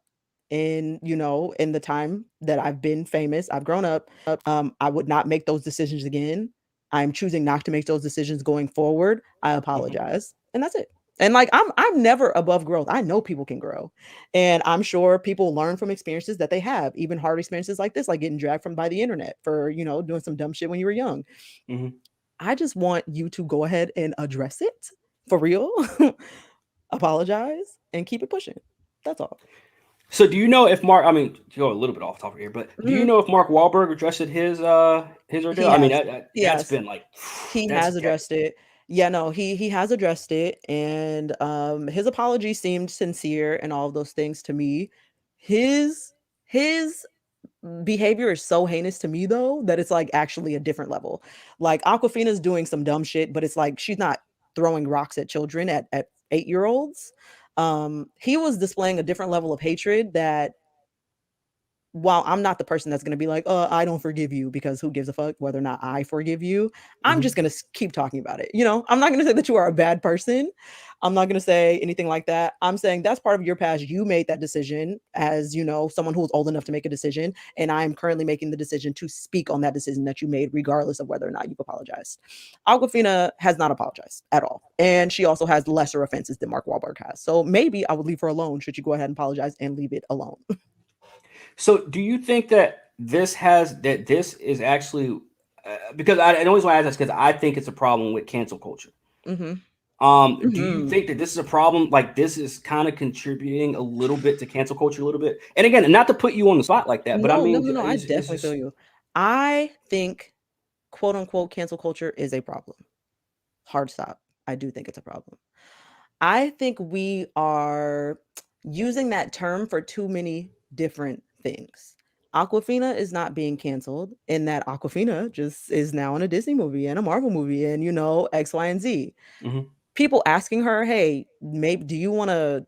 in the time that I've been famous. I've grown up. I would not make those decisions again. I'm choosing not to make those decisions going forward. I Mhm. apologize. And that's it. And like, I'm never above growth. I know people can grow. And I'm sure people learn from experiences that they have, even hard experiences like this, like getting dragged from by the internet for, doing some dumb shit when you were young. Mhm. I just want you to go ahead and address it for real, apologize, and keep it pushing. That's all. So do you know if Mark? I mean, to go a little bit off topic here, but do you Mhm. know if Mark Wahlberg addressed his He ordeal? I mean, has. He that's has. been like He that's has addressed it. Yeah, no, he has addressed it, and his apology seemed sincere and all of those things to me. His behavior is so heinous to me though that it's like actually a different level. Like Aquafina's doing some dumb shit, but it's like she's not throwing rocks at children at 8-year-olds. He was displaying a different level of hatred that while I'm not the person that's going to be like, I don't forgive you because who gives a fuck whether or not I forgive you, I'm just Mhm. going to keep talking about it. I'm not going to say that you are a bad person. I'm not going to say anything like that. I'm saying that's part of your past. You made that decision as, someone who's old enough to make a decision. And I'm currently making the decision to speak on that decision that you made, regardless of whether or not you've apologized. Aquafina has not apologized at all. And she also has lesser offenses than Mark Wahlberg has. So maybe I would leave her alone should you go ahead and apologize and leave it alone. So do you think that this is actually because I always want to ask this because I think it's a problem with cancel culture. Mm-hmm. Do you Mhm. think that this is a problem? Like this is kind of contributing a little bit to cancel culture, a little bit. And again, not to put you on the spot like that, but I No, no, mean, no, no, I is definitely feel this? you. I think, quote unquote, cancel culture is a problem. Hard stop. I do think it's a problem. I think we are using that term for too many different things. Aquafina is not being canceled in that Aquafina just is now in a Disney movie and a Marvel movie and X, Y, and Z. Mhm, People asking her, hey, maybe do you want to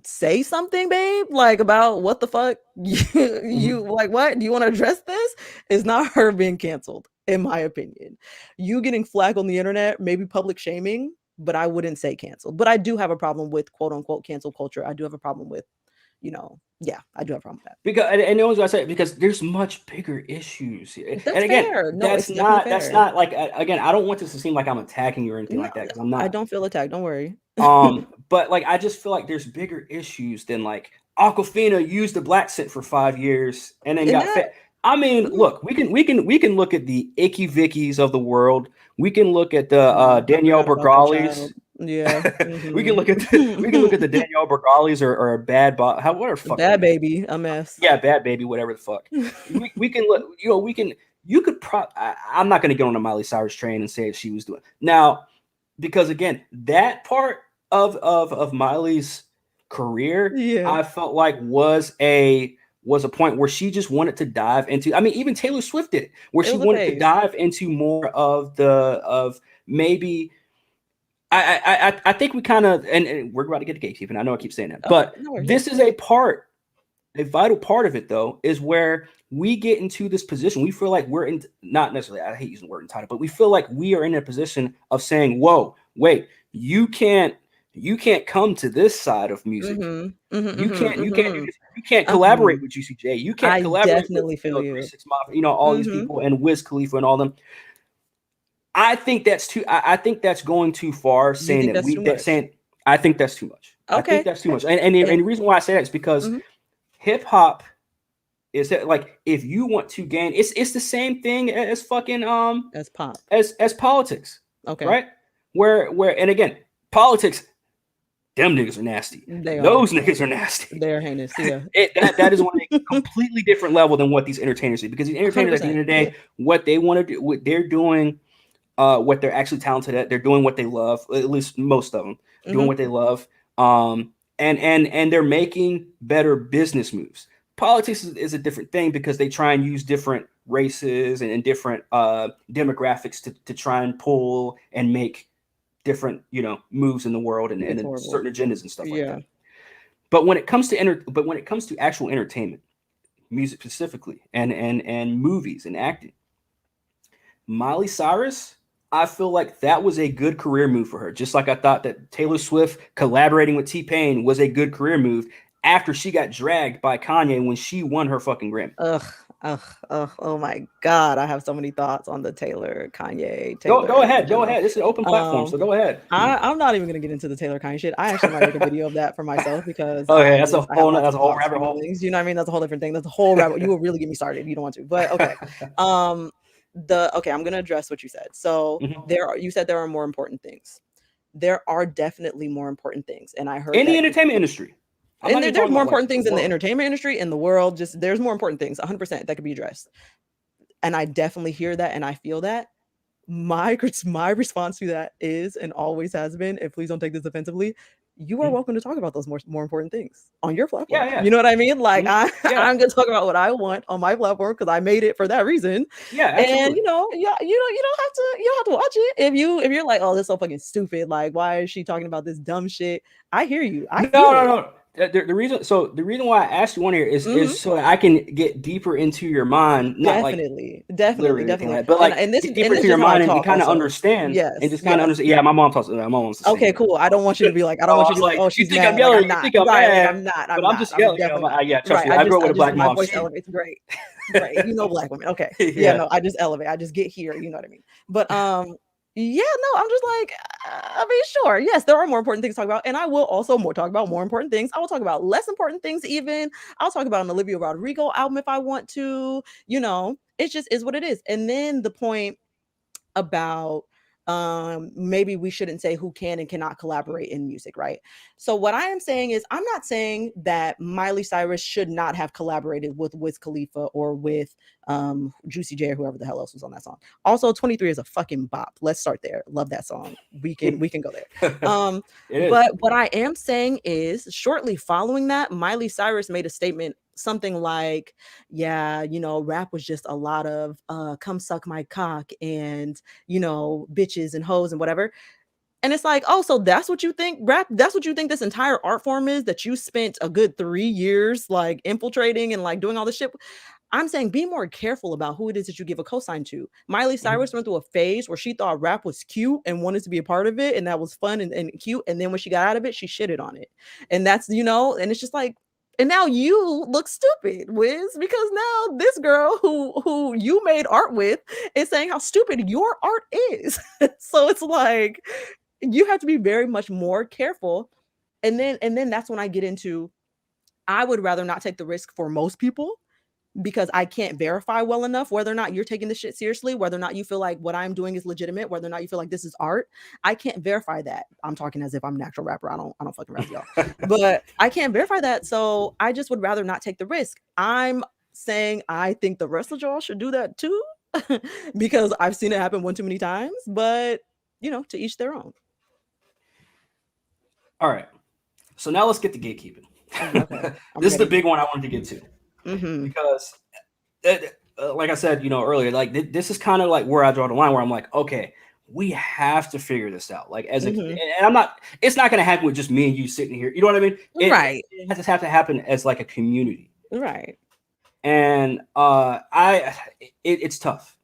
say something, babe, like about what the fuck you mhm. like, what do you want to address this? Is not her being canceled, in my opinion. You getting flack on the internet, maybe public shaming, but I wouldn't say canceled. But I do have a problem with quote unquote cancel culture. I do have a problem with, yeah, I do have a problem with Because and always I say because there's much bigger issues here. that. And That's again, fair. No, that's it's definitely not fair. like again, I don't want this to seem like I'm attacking you or anything No, like that because I'm I not. don't feel attacked, don't worry. But like I just feel like there's bigger issues than like Aquafina used the blaccent for 5 years and then And got that fat. I mean, mhm, look, we can look at the Icky Vickies of the world. We can look at the I Danielle forgot about that Bergalis. child. Yeah. We can look at the Danielle Bergalis or bad how whatever the fuck her Bad name. baby, a mess. Yeah, bad baby, whatever the fuck. We can look, we can. You could I'm not going to get on the Miley Cyrus train and say she was doing now because again, that part of Miley's career, Yeah. I felt like was a point where she just wanted to dive into. I mean, even Taylor Swift did it, where It she was a wanted to phase. dive into more of maybe. I think we kind of and we're about to get to gatekeeping. I know I keep saying that, Okay, but no worries, yeah. this is a vital part of it though is where we get into this position. We feel like we're in not necessarily, I hate using the word entitled, but we feel like we are in a position of saying, whoa, wait, you can't come to this side of music. Mhm. Mhm, You mhm, can't you can't do mhm. this. You can't collaborate Mhm. with GCJ. You can't I collaborate with definitely feel Three you. Six Mafia, all these Mhm. people and Wiz Khalifa and all them. I think that's too. I think that's going too far. You Saying think that that's we too that much? saying I think that's too much. I think Okay. that's too much. And And the reason why I say that is because mhm. hip hop is that like if you want to gain, it's the same thing as fucking As pop. as politics, Okay. right? Where and again politics, them niggas are nasty. They are. Those niggas are nasty. They are heinous, yeah. That is on a completely different level than what these entertainers do because these entertainers at the 100%. end of the Yeah. day, what they want to do, what they're doing what they're actually talented at. They're doing what they love, at least most of them doing Mhm. what they love. And they're making better business moves. Politics is a different thing because they try and use different races and different demographics to try and pull and make different moves in the world It's and horrible. certain agendas and stuff like Yeah. that. But when it comes to actual entertainment, music specifically, and movies and acting, Miley Cyrus, I feel like that was a good career move for her. Just like I thought that Taylor Swift collaborating with T-Pain was a good career move after she got dragged by Kanye when she won her fucking Grammy. Ugh, ugh, ugh, oh my god, I have so many thoughts on the Go Taylor in ahead. Go general. ahead. This is an open platform, Um, so go ahead. I'm not even gonna get into the Taylor Kanye shit. I actually might make a video of that for myself because Okay, I have lots that's of a whole thoughts, rabbit hole. feelings. You know what I mean? That's a whole different thing. That's a whole rabbit. You will really get me started. You don't want to, but okay. Um, Okay, I'm gonna address what you said. So Mhm. you said there are more important things. There are definitely more important things, and I heard In the that. entertainment industry. I'm And not even there's talking more about like important the things in the world. entertainment industry, in the world. Just there's more important things, 100% that could be addressed. And I definitely hear that, and I feel that. My response to that is, and always has been, and please don't take this offensively, you are Mhm. welcome to talk about those more important things on your Yeah, platform. yeah. You know what I mean? Like Mhm. Yeah. I'm gonna talk about what I want on my platform because I made it for that reason. Yeah, And absolutely. yeah, you don't have to watch it if you're like, oh, this is so fucking stupid. Like, why is she talking about this dumb shit? I hear you. I No, feel no, it. no. The reason why I asked you on here Hmm. is so that I can get deeper into your mind, not like Definitely, definitely, literally or anything definitely. like that, but like And this get is and deeper this into is your just how I mind and talk kind of also. understand and Yes, just kind of yes. understand. Yeah, my mom's the same Okay, way. cool. I don't want you to be like, I So don't I want you to was be like, like, oh, you she's think I'm mad. Like, I'm yelling? You not. think I'm Right. Like, mad? I'm not. But I'm I'm not. just I'm yelling. definitely not. Yeah, trust Right. me. I grew up with a I black just, my mom. voice She, elevates. Great. Great. You know, black women. Okay. Yeah, yeah. no, I just elevate. I just get here. You know what I mean? But, yeah, no, I'm just like, I mean, sure. Yes, there are more important things to talk about. And I will also more talk about more important things. I will talk about less important things, even. I'll talk about an Olivia Rodrigo album if I want to. It just is what it is. And then the point about maybe we shouldn't say who can and cannot collaborate in music, right? So what I am saying is, I'm not saying that Miley Cyrus should not have collaborated with Wiz Khalifa or with Juicy J or whoever the hell else was on that song. Also, 23 is a fucking bop. Let's start there. Love that song. We can go there. um It is. but what I am saying is, shortly following that, Miley Cyrus made a statement, something like, yeah, rap was just a lot of come suck my cock and bitches and hoes and whatever. And it's like, oh, so that's what you think rap, that's what you think this entire art form is, that you spent a good 3 years like infiltrating and like doing all this shit. I'm saying be more careful about who it is that you give a cosign to. Miley Mhm. Cyrus went through a phase where she thought rap was cute and wanted to be a part of it, and that was fun and cute. And then when she got out of it, she shitted on it. And that's, and it's just like, and now you look stupid, Wiz, because now this girl who you made art with is saying how stupid your art is. So it's like you have to be very much more careful. And then that's when I get into, I would rather not take the risk for most people, because I can't verify well enough whether or not you're taking this shit seriously, whether or not you feel like what I'm doing is legitimate, whether or not you feel like this is art. I can't verify that. I'm talking as if I'm an actual rapper. I don't fucking rap, y'all. But I can't verify that. So I just would rather not take the risk. I'm saying I think the rest of y'all should do that too. Because I've seen it happen one too many times. But to each their own. All right. So now let's get to gatekeeping. Okay. I'm This is the ready. big one I wanted to get to Mm-hmm. because, like I said, earlier, like this is kind of like where I draw the line, where I'm like, okay, we have to figure this out. Like Mm-hmm. and I'm not. It's not going to happen with just me and you sitting here. You know what I mean? Right. It has to have to happen as like a community, Right. and it's tough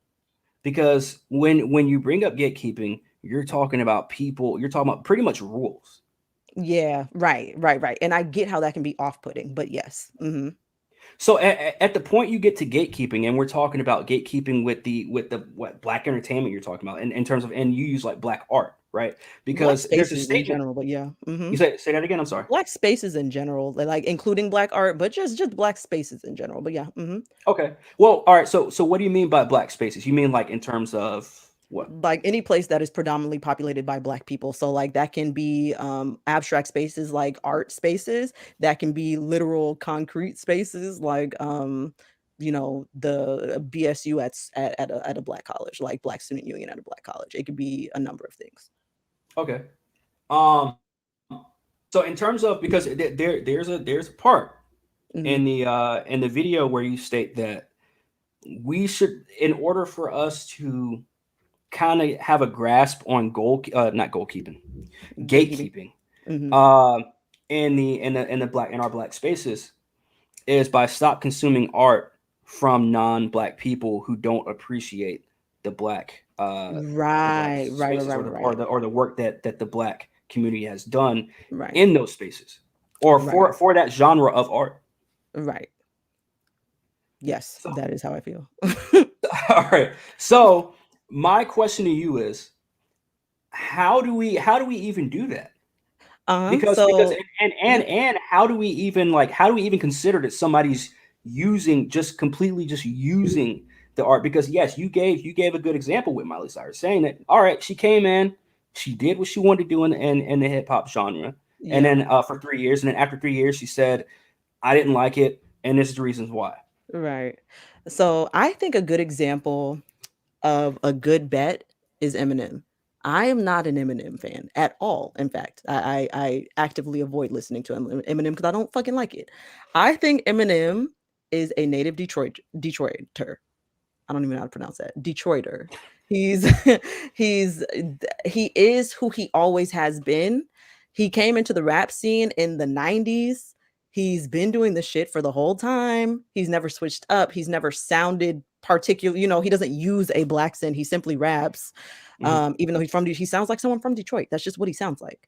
because when you bring up gatekeeping, you're talking about people. You're talking about pretty much rules. Yeah, right, right, right. And I get how that can be off-putting, but yes. Mhm. So at the point you get to gatekeeping, and we're talking about gatekeeping with the what black entertainment you're talking about, in terms of, and you use like black art, right? Black Because there's a spaces in statement. general, but yeah. You Mhm. say that again. I'm sorry. Black spaces in general, like including black art, but just black spaces in general, but yeah. Mhm. Okay. Well, all right. So what do you mean by black spaces? You mean like in terms of what? Like any place that is predominantly populated by black people. So like that can be abstract spaces like art spaces, that can be literal concrete spaces like the BSU at a black college, like Black Student Union at a black college. It could be a number of things. Okay. Um. So in terms of, because there's a part Mhm. in the video where you state that we should, in order for us to kind of have a grasp on not goalkeeping, Gatekeeping. gatekeeping, Mhm. uh, in our black spaces, is by stop consuming art from non-black people who don't appreciate the black Right, right, right, spaces, right, right, or the work that the black community has done right, in those spaces, or right, for that genre of art. right. Yes, So that is how I feel. all right. So my question to you is, how do we even do that? Because So yeah, and how do we even consider that somebody's using, just completely just using the art, because yes, you gave a good example with Miley Cyrus, saying that all right, she came in, she did what she wanted to do in the hip hop genre, and Yeah. then for 3 years, and then after 3 years, she said, I didn't like it, and this is the reasons why. Right. So I think a good example of a good bet is Eminem. I am not an Eminem fan at all. In fact, I actively avoid listening to Eminem because I don't fucking like it. I think Eminem is a native Detroiter. I don't even know how to pronounce that. Detroiter. He's he's he is who he always has been. He came into the rap scene in the 90s. He's been doing the shit for the whole time. He's never switched up. He's never sounded particular, he doesn't use a black accent. He simply raps. Hmm. Even though he sounds like someone from Detroit. That's just what he sounds like.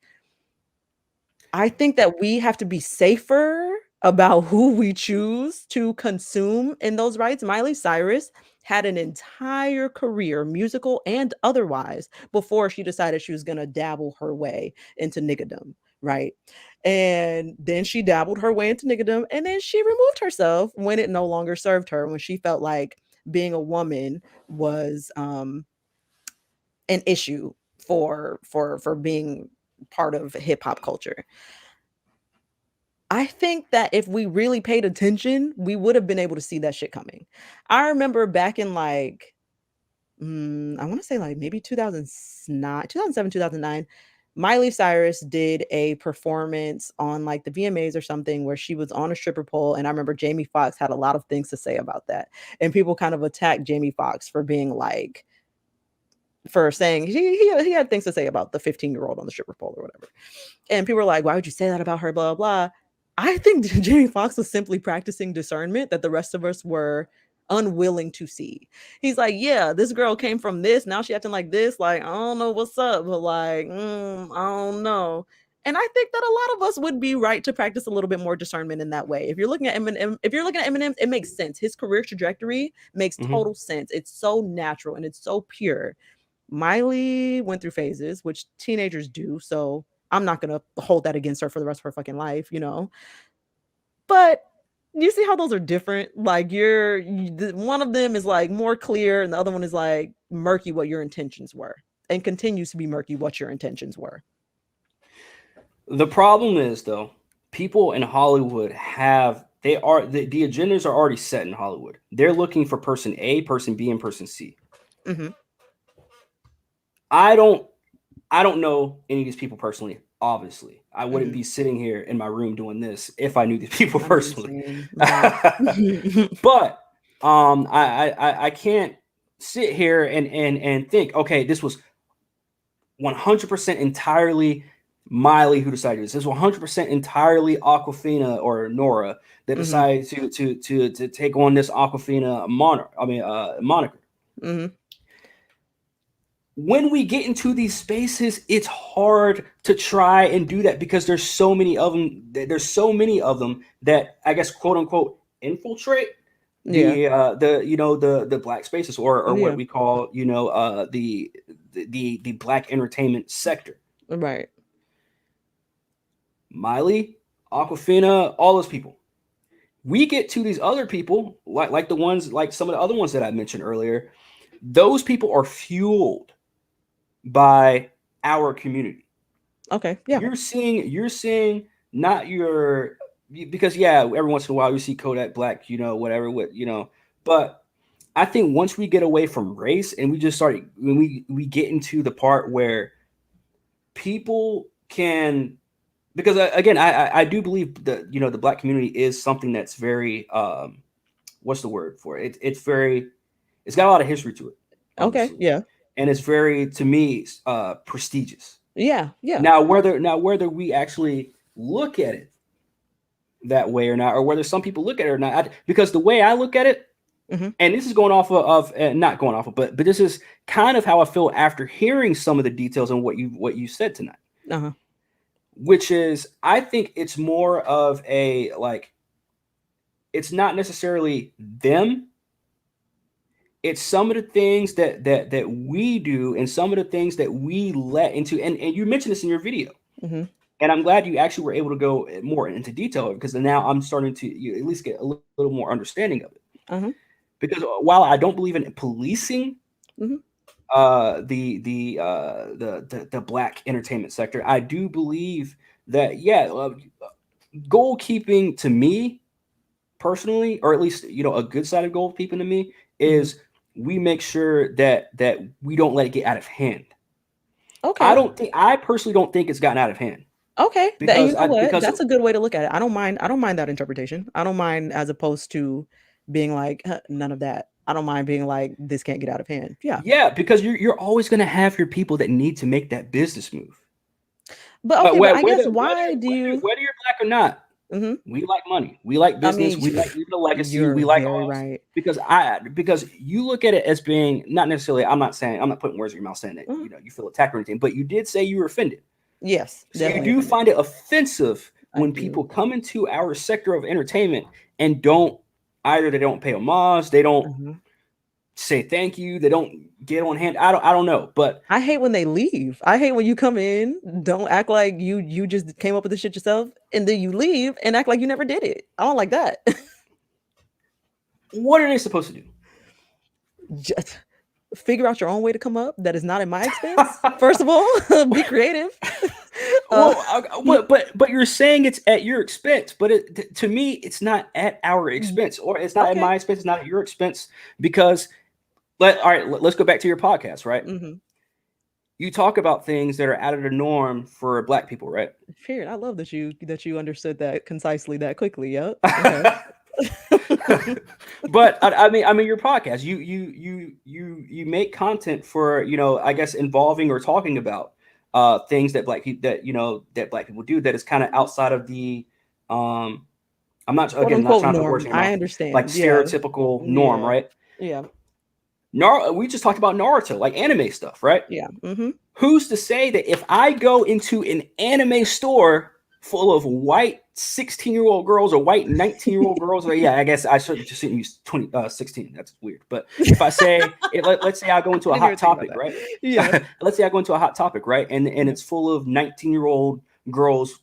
I think that we have to be safer about who we choose to consume in those rights. Miley Cyrus had an entire career, musical and otherwise, before she decided she was going to dabble her way into niggadom, right? And then she dabbled her way into niggadom, and then she removed herself when it no longer served her, when she felt like being a woman was an issue for being part of hip hop culture. I think that if we really paid attention, we would have been able to see that shit coming. I remember back in like, I want to say like maybe 2009, 2007, 2009, Miley Cyrus did a performance on like the VMAs or something where she was on a stripper pole. And I remember Jamie Foxx had a lot of things to say about that. And people kind of attacked Jamie Foxx for being like, for saying he had things to say about the 15-year-old on the stripper pole or whatever. And people were like, why would you say that about her? Blah, blah, blah. I think Jamie Foxx was simply practicing discernment that the rest of us were unwilling to see. He's like, yeah, this girl came from this. Now she acting like this. Like, I don't know what's up, but like, I don't know. And I think that a lot of us would be right to practice a little bit more discernment in that way. If you're looking at Eminem, it makes sense. His career trajectory makes Hmm. total sense. It's so natural and it's so pure. Miley went through phases, which teenagers do. So I'm not gonna hold that against her for the rest of her fucking life. But you see how those are different? Like one of them is like more clear, and the other one is like murky what your intentions were, and continues to be murky what your intentions were. The problem is though, people in Hollywood the agendas are already set in Hollywood. They're looking for person A, person B, and person C. Mm-hmm. I don't I don't know any of these people personally. Obviously, I wouldn't Mm-hmm. be sitting here in my room doing this if I knew these people I mean, personally. same, right? But I can't sit here and think, okay, this was 100% entirely Miley who decided this. This was 100% entirely Awkwafina or Nora that Mm-hmm. decided to take on this Awkwafina moniker. Mm-hmm. When we get into these spaces, it's hard to try and do that because there's so many of them. There's so many of them that I guess quote unquote infiltrate Yeah. the black spaces, or what Yeah. we call the black entertainment sector. Right. Miley, Aquafina, all those people. We get to these other people like the ones like some of the other ones that I mentioned earlier. Those people are fueled by our community. Okay. Yeah. You're seeing not your because yeah, every once in a while you see Kodak Black, whatever but I think once we get away from race and we just start when we get into the part where people can because again I do believe that the black community is something that's very what's the word for it? It's got a lot of history to it, Okay. obviously, Yeah. and it's very to me prestigious. Yeah. Yeah. Now whether we actually look at it that way or not, or whether some people look at it or not, because the way I look at it, Mm-hmm. and this is going off not going off of, but this is kind of how I feel after hearing some of the details on what you said tonight, Uh-huh. which is I think it's more of a like it's not necessarily them. It's some of the things that we do and some of the things that we let into and you mentioned this in your video. Mm-hmm. And I'm glad you actually were able to go more into detail because now I'm starting to at least get a little more understanding of it. Uh-huh. because while I don't believe in policing Mhm. the black entertainment sector, I do believe that goal keeping to me personally, or at least a good side of goal keeping to me Mhm. is we make sure that we don't let it get out of hand. Okay. I personally don't think it's gotten out of hand Okay. That, and you because know I what? because That's a good way to look at it. I don't mind that interpretation. I don't mind, as opposed to being like, "Huh, none of that." I don't mind being like, this can't get out of hand. Yeah. yeah, because you're always going to have your people that need to make that business move. But But okay, but I guess whether why do you whether you're black or not, Mhm. we like money. We like I business. mean, We like leaving a legacy. you're We like very all this right. because you look at it as being not necessarily. I'm not putting words in your mouth saying that Mhm. you feel attacked or anything. But you did say you were offended. Yes, So you definitely do offended. find it offensive I when do. people come into our sector of entertainment and don't either they don't pay homage, they don't Mhm. say thank you, they don't get on hand. I don't know, but I hate when they leave. I hate when you come in, don't act like you just came up with the shit yourself, and then you leave and act like you never did it. I don't like that. what are they supposed to do? Just figure out your own way to come up that is not at my expense. First of all, be creative. Uh, Well, but you're saying it's at your expense, but to me, it's not at our expense, or it's not at okay. my expense, it's not at your expense, because let's go back to your podcast, right? Mhm. You talk about things that are out of the norm for black people, right? Period. I love that you understood that concisely that quickly. Yep. Okay. But I mean, your podcast, you make content for I guess involving or talking about things that black people that black people do that is kind of outside of the um I'm not Quote not unquote trying to put words norm. in your I mouth, like understand. Yeah. stereotypical norm, Yeah. right? Yeah. We just talked about Naruto, like anime stuff, right? Yeah. Mhm. Who's to say that if I go into an anime store full of white 16-year-old girls or white 19-year-old girls, or yeah, I guess I shouldn't use 16. That's weird. But if I say let's say I go into I a didn't even hot think about topic, that. right? Yeah. Let's say I go into a hot topic, right? And Yeah. it's full of 19-year-old girls,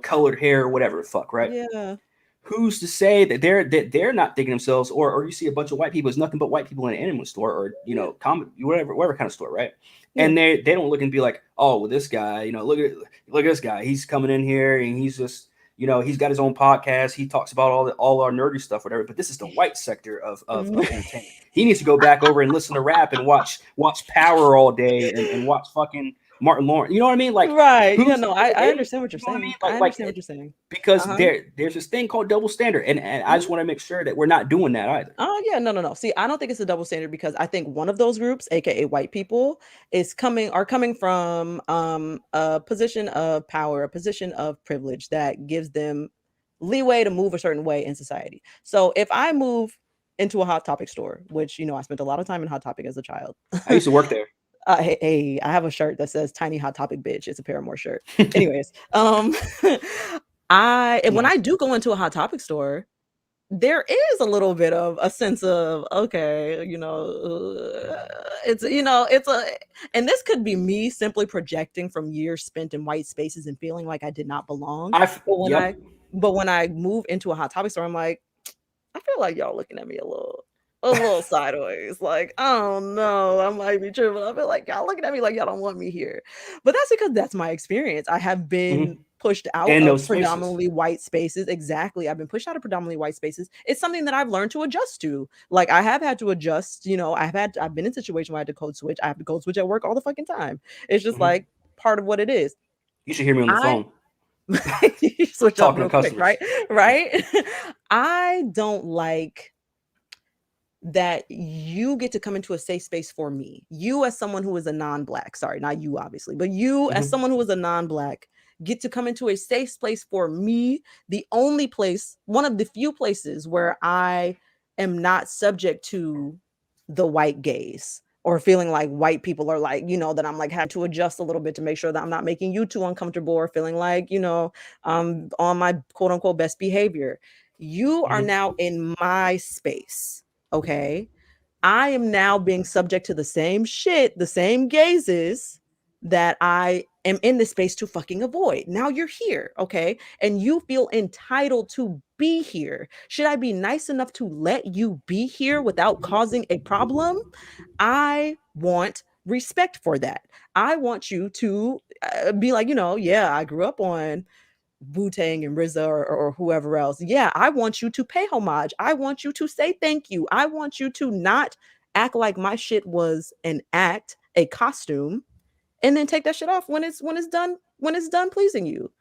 colored hair, whatever the fuck, right? Yeah. Who's to say that they're not thinking themselves, or you see a bunch of white people, it's nothing but white people in an anime store, or Yeah. comic, whatever kind of store, right? Yeah. And they don't look and be like, oh, well, this guy, look at this guy, he's coming in here and he's just he's got his own podcast, he talks about all our nerdy stuff, whatever, but this is the white sector of entertainment. He needs to go back over and listen to rap and watch Power all day, and watch fucking Martin Lawrence. You know what I mean? Like, Right. Yeah, who's to no, say I they, understand what you're you know what I mean? saying. I understand what you're saying. Because Uh-huh. there's this thing called double standard, and I just Mhm. want to make sure that we're not doing that either. Oh yeah, no, no, no. See, I don't think it's a double standard because I think one of those groups, aka white people, are coming from a position of power, a position of privilege that gives them leeway to move a certain way in society. So if I move into a hot topic store, which I spent a lot of time in hot topic as a child. I used to work there. Hey, I have a shirt that says "Tiny Hot Topic Bitch." It's a Paramore shirt. Anyways, I and when I Nice. do go into a hot topic store, there is a little bit of a sense of, okay, it's it's a and this could be me simply projecting from years spent in white spaces and feeling like I did not belong. But when Yep. I move into a hot topic store, I'm like, I feel like y'all looking at me a little sideways. Like, oh no, I might be tripping. I feel like y'all looking at me like y'all don't want me here. But that's because that's my experience. I have been Hmm. pushed out In of those spaces. predominantly white spaces. Exactly. I've been pushed out of predominantly white spaces. It's something that I've learned to adjust to. Like I have had to adjust, I've been in situations where I had to code switch. I have to code switch at work all the fucking time. It's just Hmm. like part of what it is. You should hear me on the I phone you switch up talking to real quick, customers. right? Right? I don't like that you get to come into a safe space for me. You as someone who is a non-black, sorry, not you obviously, but you as Hmm. someone who is a non-black get to come into a safe space for me, the only place, one of the few places where I am not subject to the white gaze or feeling like white people are like, that I'm like having to adjust a little bit to make sure that I'm not making you too uncomfortable or feeling like, on my quote unquote best behavior. You are Hmm. now in my space. Okay. I am now being subject to the same shit, the same gazes that I am in this space to fucking avoid. Now you're here, okay? And you feel entitled to be here. Should I be nice enough to let you be here without causing a problem? I want respect for that. I want you to be like, yeah, I grew up on Wu-Tang and RZA or whoever else. Yeah, I want you to pay homage. I want you to say thank you. I want you to not act like my shit was an act, a costume, and then take that shit off when it's done pleasing you.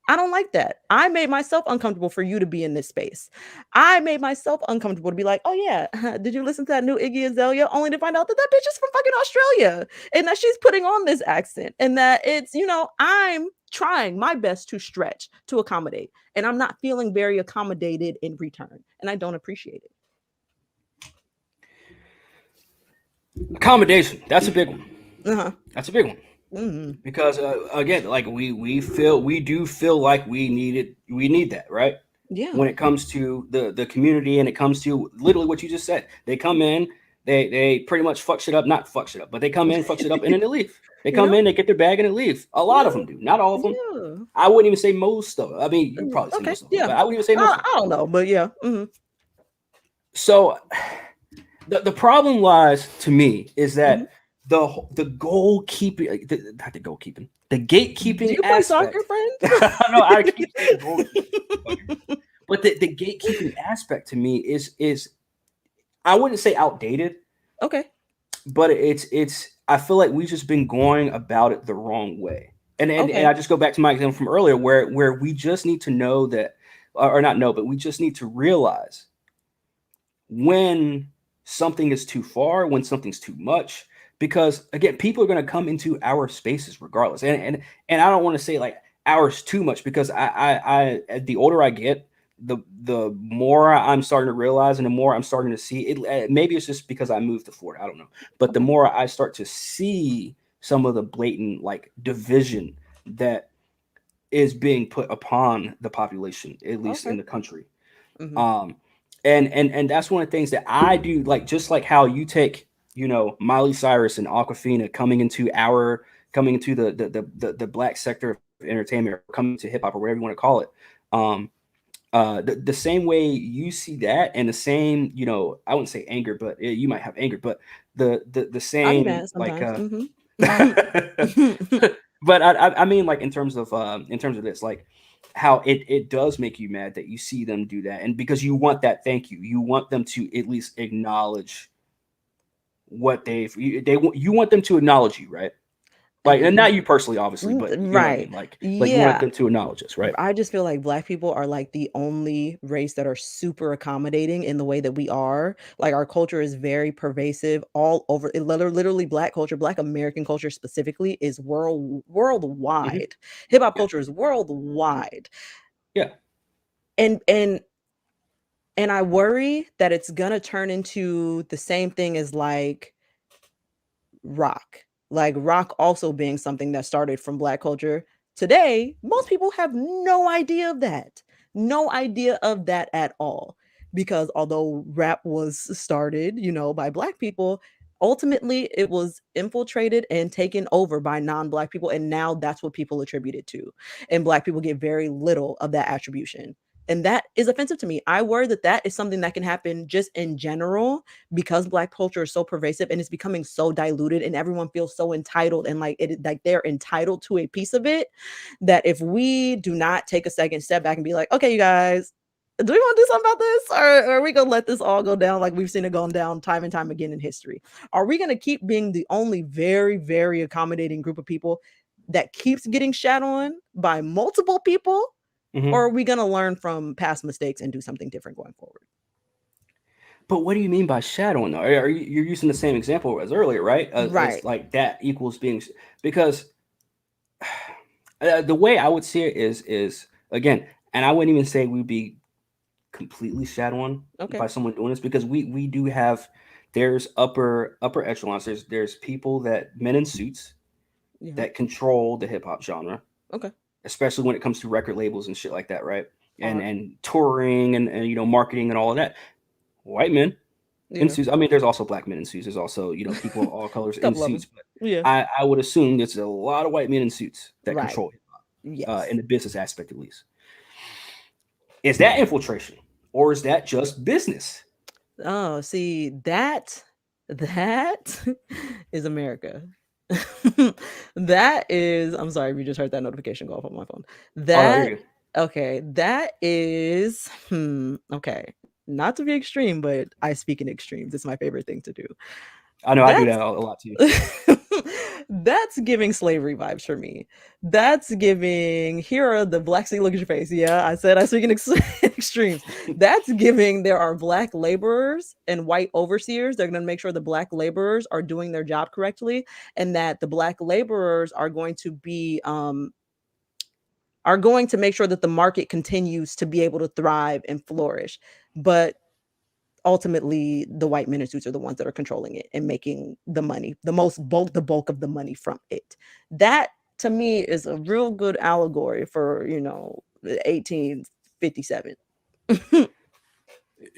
I don't like that. I made myself uncomfortable for you to be in this space. I made myself uncomfortable to be like, oh yeah, did you listen to that new Iggy Azalea? Only to find out that that bitch is from fucking Australia and that she's putting on this accent and that it's, I'm trying my best to stretch to accommodate and I'm not feeling very accommodated in return and I don't appreciate it. Accommodation. That's a big one. Uh-huh. That's a big one. Mm-hmm. Because again, like we do feel like we need that, right? Yeah. When it comes to the community and it comes to literally what you just said. They come in, they pretty much not fuck shit up, but they come in, fuck shit up, and then they leave. They come in, they get their bag and they leave. A lot of them do, not all of them. Yeah. I wouldn't even say most of them. I mean, you probably say most of them, yeah. but I wouldn't even say most of them. I don't know, but yeah. Mm-hmm. So the problem lies to me is that the goalkeeping, not the goalkeeping, the gatekeeping. Do you play soccer, friend? No, I keep saying goalkeeping. But the gatekeeping aspect to me is I wouldn't say outdated. Okay. But it's I feel like we've just been going about it the wrong way. And I just go back to my example from earlier where we just need to know that, or not know, but we just need to realize when something is too far, when something's too much, because again, people are going to come into our spaces regardless. And I don't want to say like ours too much because I the older I get, the more I'm starting to realize and the more I'm starting to see it. Maybe it's just because I moved to Florida, I don't know. But the more I start to see some of the blatant like division that is being put upon the population, at least in the country. Mm-hmm. And that's one of the things that I do, like just like how you take, Miley Cyrus and Awkwafina coming into the black sector of entertainment, or coming to hip hop or whatever you want to call it. The same way you see that, and the same, I wouldn't say anger, but you might have anger, but the same like but I mean like in terms of this, like how it does make you mad that you see them do that, and because you want that thank you want them to at least acknowledge what you want them to acknowledge you, right? Like, and not you personally, obviously, but you know what I mean? Like you want them to acknowledge us, right? I just feel like Black people are like the only race that are super accommodating in the way that we are. Like our culture is very pervasive all over. Literally, Black culture, Black American culture specifically, is worldwide. Mm-hmm. Hip hop culture is worldwide. Yeah, and I worry that it's gonna turn into the same thing as like rock. Like rock also being something that started from Black culture. Today, most people have no idea of that. No idea of that at all. Because although rap was started, by Black people, ultimately it was infiltrated and taken over by non-Black people. And now that's what people attribute it to. And Black people get very little of that attribution. And that is offensive to me. I worry that is something that can happen just in general because Black culture is so pervasive and it's becoming so diluted and everyone feels so entitled and like they're entitled to a piece of it, that if we do not take a second step back and be like, okay, you guys, do we want to do something about this? Or are we going to let this all go down like we've seen it go down time and time again in history? Are we going to keep being the only very, very accommodating group of people that keeps getting shat on by multiple people? Mm-hmm. Or are we going to learn from past mistakes and do something different going forward? But what do you mean by shadowing though? You're using the same example as earlier, right? Right. It's like that equals being, because the way I would see it is again, and I wouldn't even say we'd be completely shadowing by someone doing this, because we do have, there's upper echelons. There's people men in suits that control the hip hop genre. Okay. Especially when it comes to record labels and shit like that, right? And touring and marketing and all of that. White men. in Yeah. suits. I mean, there's also black men in suits. There's also, people of all colors in Couple of them. suits. But Yeah. I would assume there's a lot of white men in suits that Right. control hip hop, in Yes. the business aspect at least. Is that infiltration, or is that just business? Oh, see, that is America. That is, I'm sorry if you just heard that notification go off on my phone. Oh no, you're That good. okay, that is okay. Not to be extreme, but I speak in extremes. It's my favorite thing to do. I know I do That's that a lot too. that's giving slavery vibes for me. That's giving, here are the black, see, look at your face. Yeah, I said I speak in extremes. That's giving, there are black laborers and white overseers. They're going to make sure the black laborers are doing their job correctly, and that the black laborers are going to make sure that the market continues to be able to thrive and flourish. But ultimately the white men in suits are the ones that are controlling it and making the money, the bulk of the money from it. That to me is a real good allegory for 1857.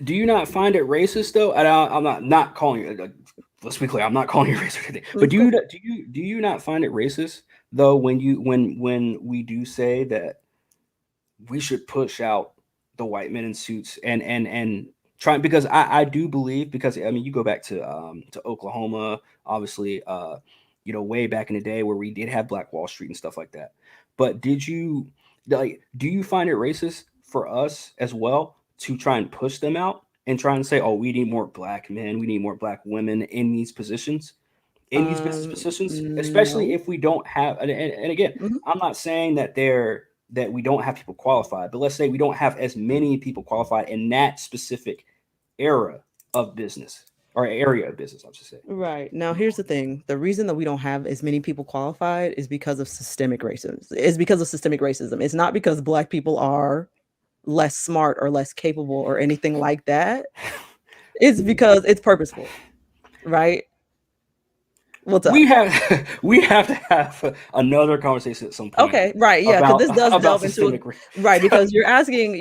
Do you not find it racist though? I'm not calling you. Let's be clear. I'm not calling you racist today. But Go for it. do you not find it racist though when we do say that we should push out the white men in suits and try, because I do believe, because I mean you go back to Oklahoma, obviously, way back in the day where we did have Black Wall Street and stuff like that. But do you find it racist for us as well to try and push them out and try and say, oh, we need more black men, we need more black women in these positions, in these business positions, especially No. if we don't have, and again, Mhm. I'm not saying that we don't have people qualified, but let's say we don't have as many people qualified in that specific era of business, or area of business, I should say. Right. Now, here's the thing. The reason that we don't have as many people qualified is because of systemic racism. Is because of systemic racism. It's not because black people are less smart or less capable or anything like that. It's because it's purposeful, right? What's up? We have to have another conversation at some point Okay, right, yeah, because about this does about delve into systemic right, because you're asking,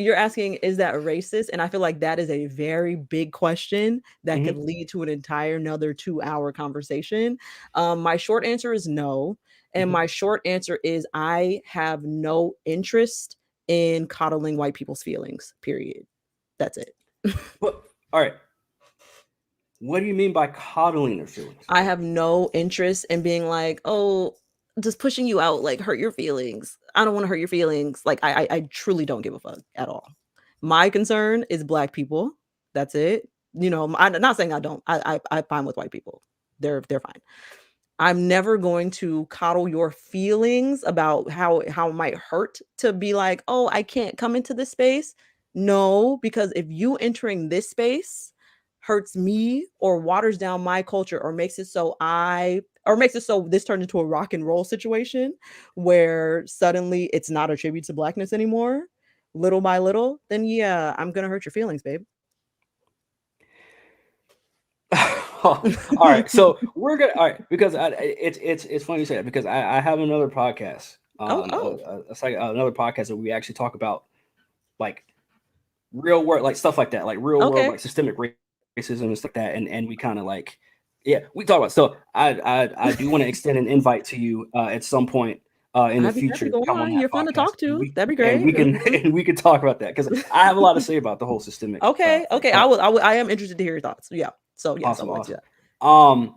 is that racist? And I feel like that is a very big question that could Mhm. lead to an entire another 2-hour conversation. My short answer is no, and Mhm. my short answer is I have no interest in coddling white people's feelings. Period. That's it. But all right, what do you mean by coddling their feelings? I have no interest in being like, oh, just pushing you out like hurt your feelings. I don't want to hurt your feelings. Like I truly don't give a fuck at all. My concern is black people. That's it. I'm not saying I don't. I'm fine with white people. They're fine. I'm never going to coddle your feelings about how it might hurt to be like, "Oh, I can't come into this space." No, because if you entering this space hurts me or waters down my culture or makes it so this turned into a rock and roll situation where suddenly it's not a tribute to blackness anymore, little by little, then yeah, I'm going to hurt your feelings, babe. All right, so we're gonna, all right, because it's funny you say that, because I have another podcast, Oh, oh. it's like another podcast that we actually talk about, like, real world, like stuff like that, like real world, Okay. like systemic racism and stuff like that, and we kind of like, yeah, we talk about. So I do want to extend an invite to you at some point in the I'd be happy future to to go come on on. that You're fun to podcast, talk to. That'd be great. and we can Mhm. and we can talk about that, because I have a lot to say about the whole systemic Okay, thing. okay. I But will. I am interested to hear your thoughts. Yeah. So yes, I awesome, would like to do awesome. that.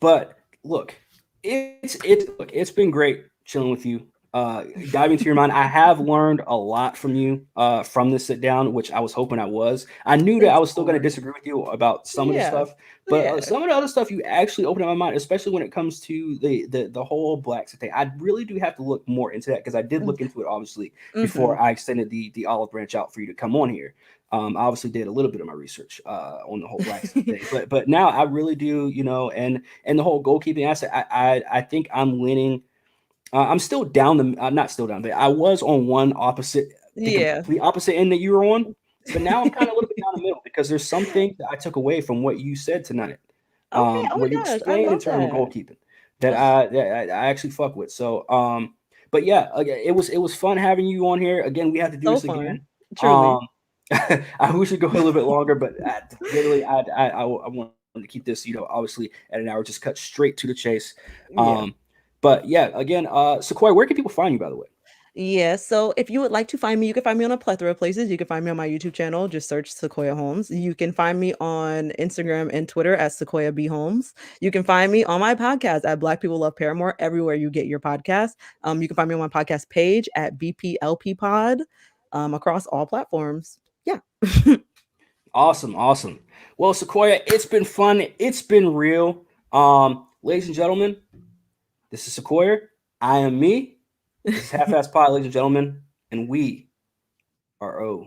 But look, it's been great chilling with you. Diving into your mind, I have learned a lot from you from this sit down, which I was hoping I was. I knew that I It's was still going to fine. disagree with you about some of the Yeah. stuff, but Yeah. some of the other stuff you actually opened up my mind, especially when it comes to the whole Blaccent thing. I really do have to look more into that, because I did look into it obviously Mm-hmm. before I extended the olive branch out for you to come on here. I obviously did a little bit of my research on the whole Blaccent thing, but now I really do, and the whole goalkeeping aspect. I think I'm leaning. I'm still down the, not still down, but I was on one opposite, the Yeah. complete opposite end that you were on. But now I'm kind of a little bit down the middle, because there's some things that I took away from what you said tonight, Okay. Oh what you my gosh, I explained in love terms of that. goalkeeping, that I actually fuck with. So, but yeah, okay, it was fun having you on here again. We have to do So this fun. again. Um, Truly. I wish we go a little bit longer, but literally, I want to keep this, obviously at an hour, just cut straight to the chase. Yeah. But yeah, again, Sequoia, where can people find you, by the way? Yeah, so if you would like to find me, you can find me on a plethora of places. You can find me on my YouTube channel, just search Sequoia Holmes. You can find me on Instagram and Twitter at Sequoia B Holmes. You can find me on my podcast at Black People Love Paramore, everywhere you get your podcast. You can find me on my podcast page at BPLP Pod, across all platforms. Yeah. Awesome, awesome. Well, Sequoia, it's been fun. It's been real. Ladies and gentlemen, this is Sequoia. I am me. This is Half Ass Pod, ladies and gentlemen, and we are O.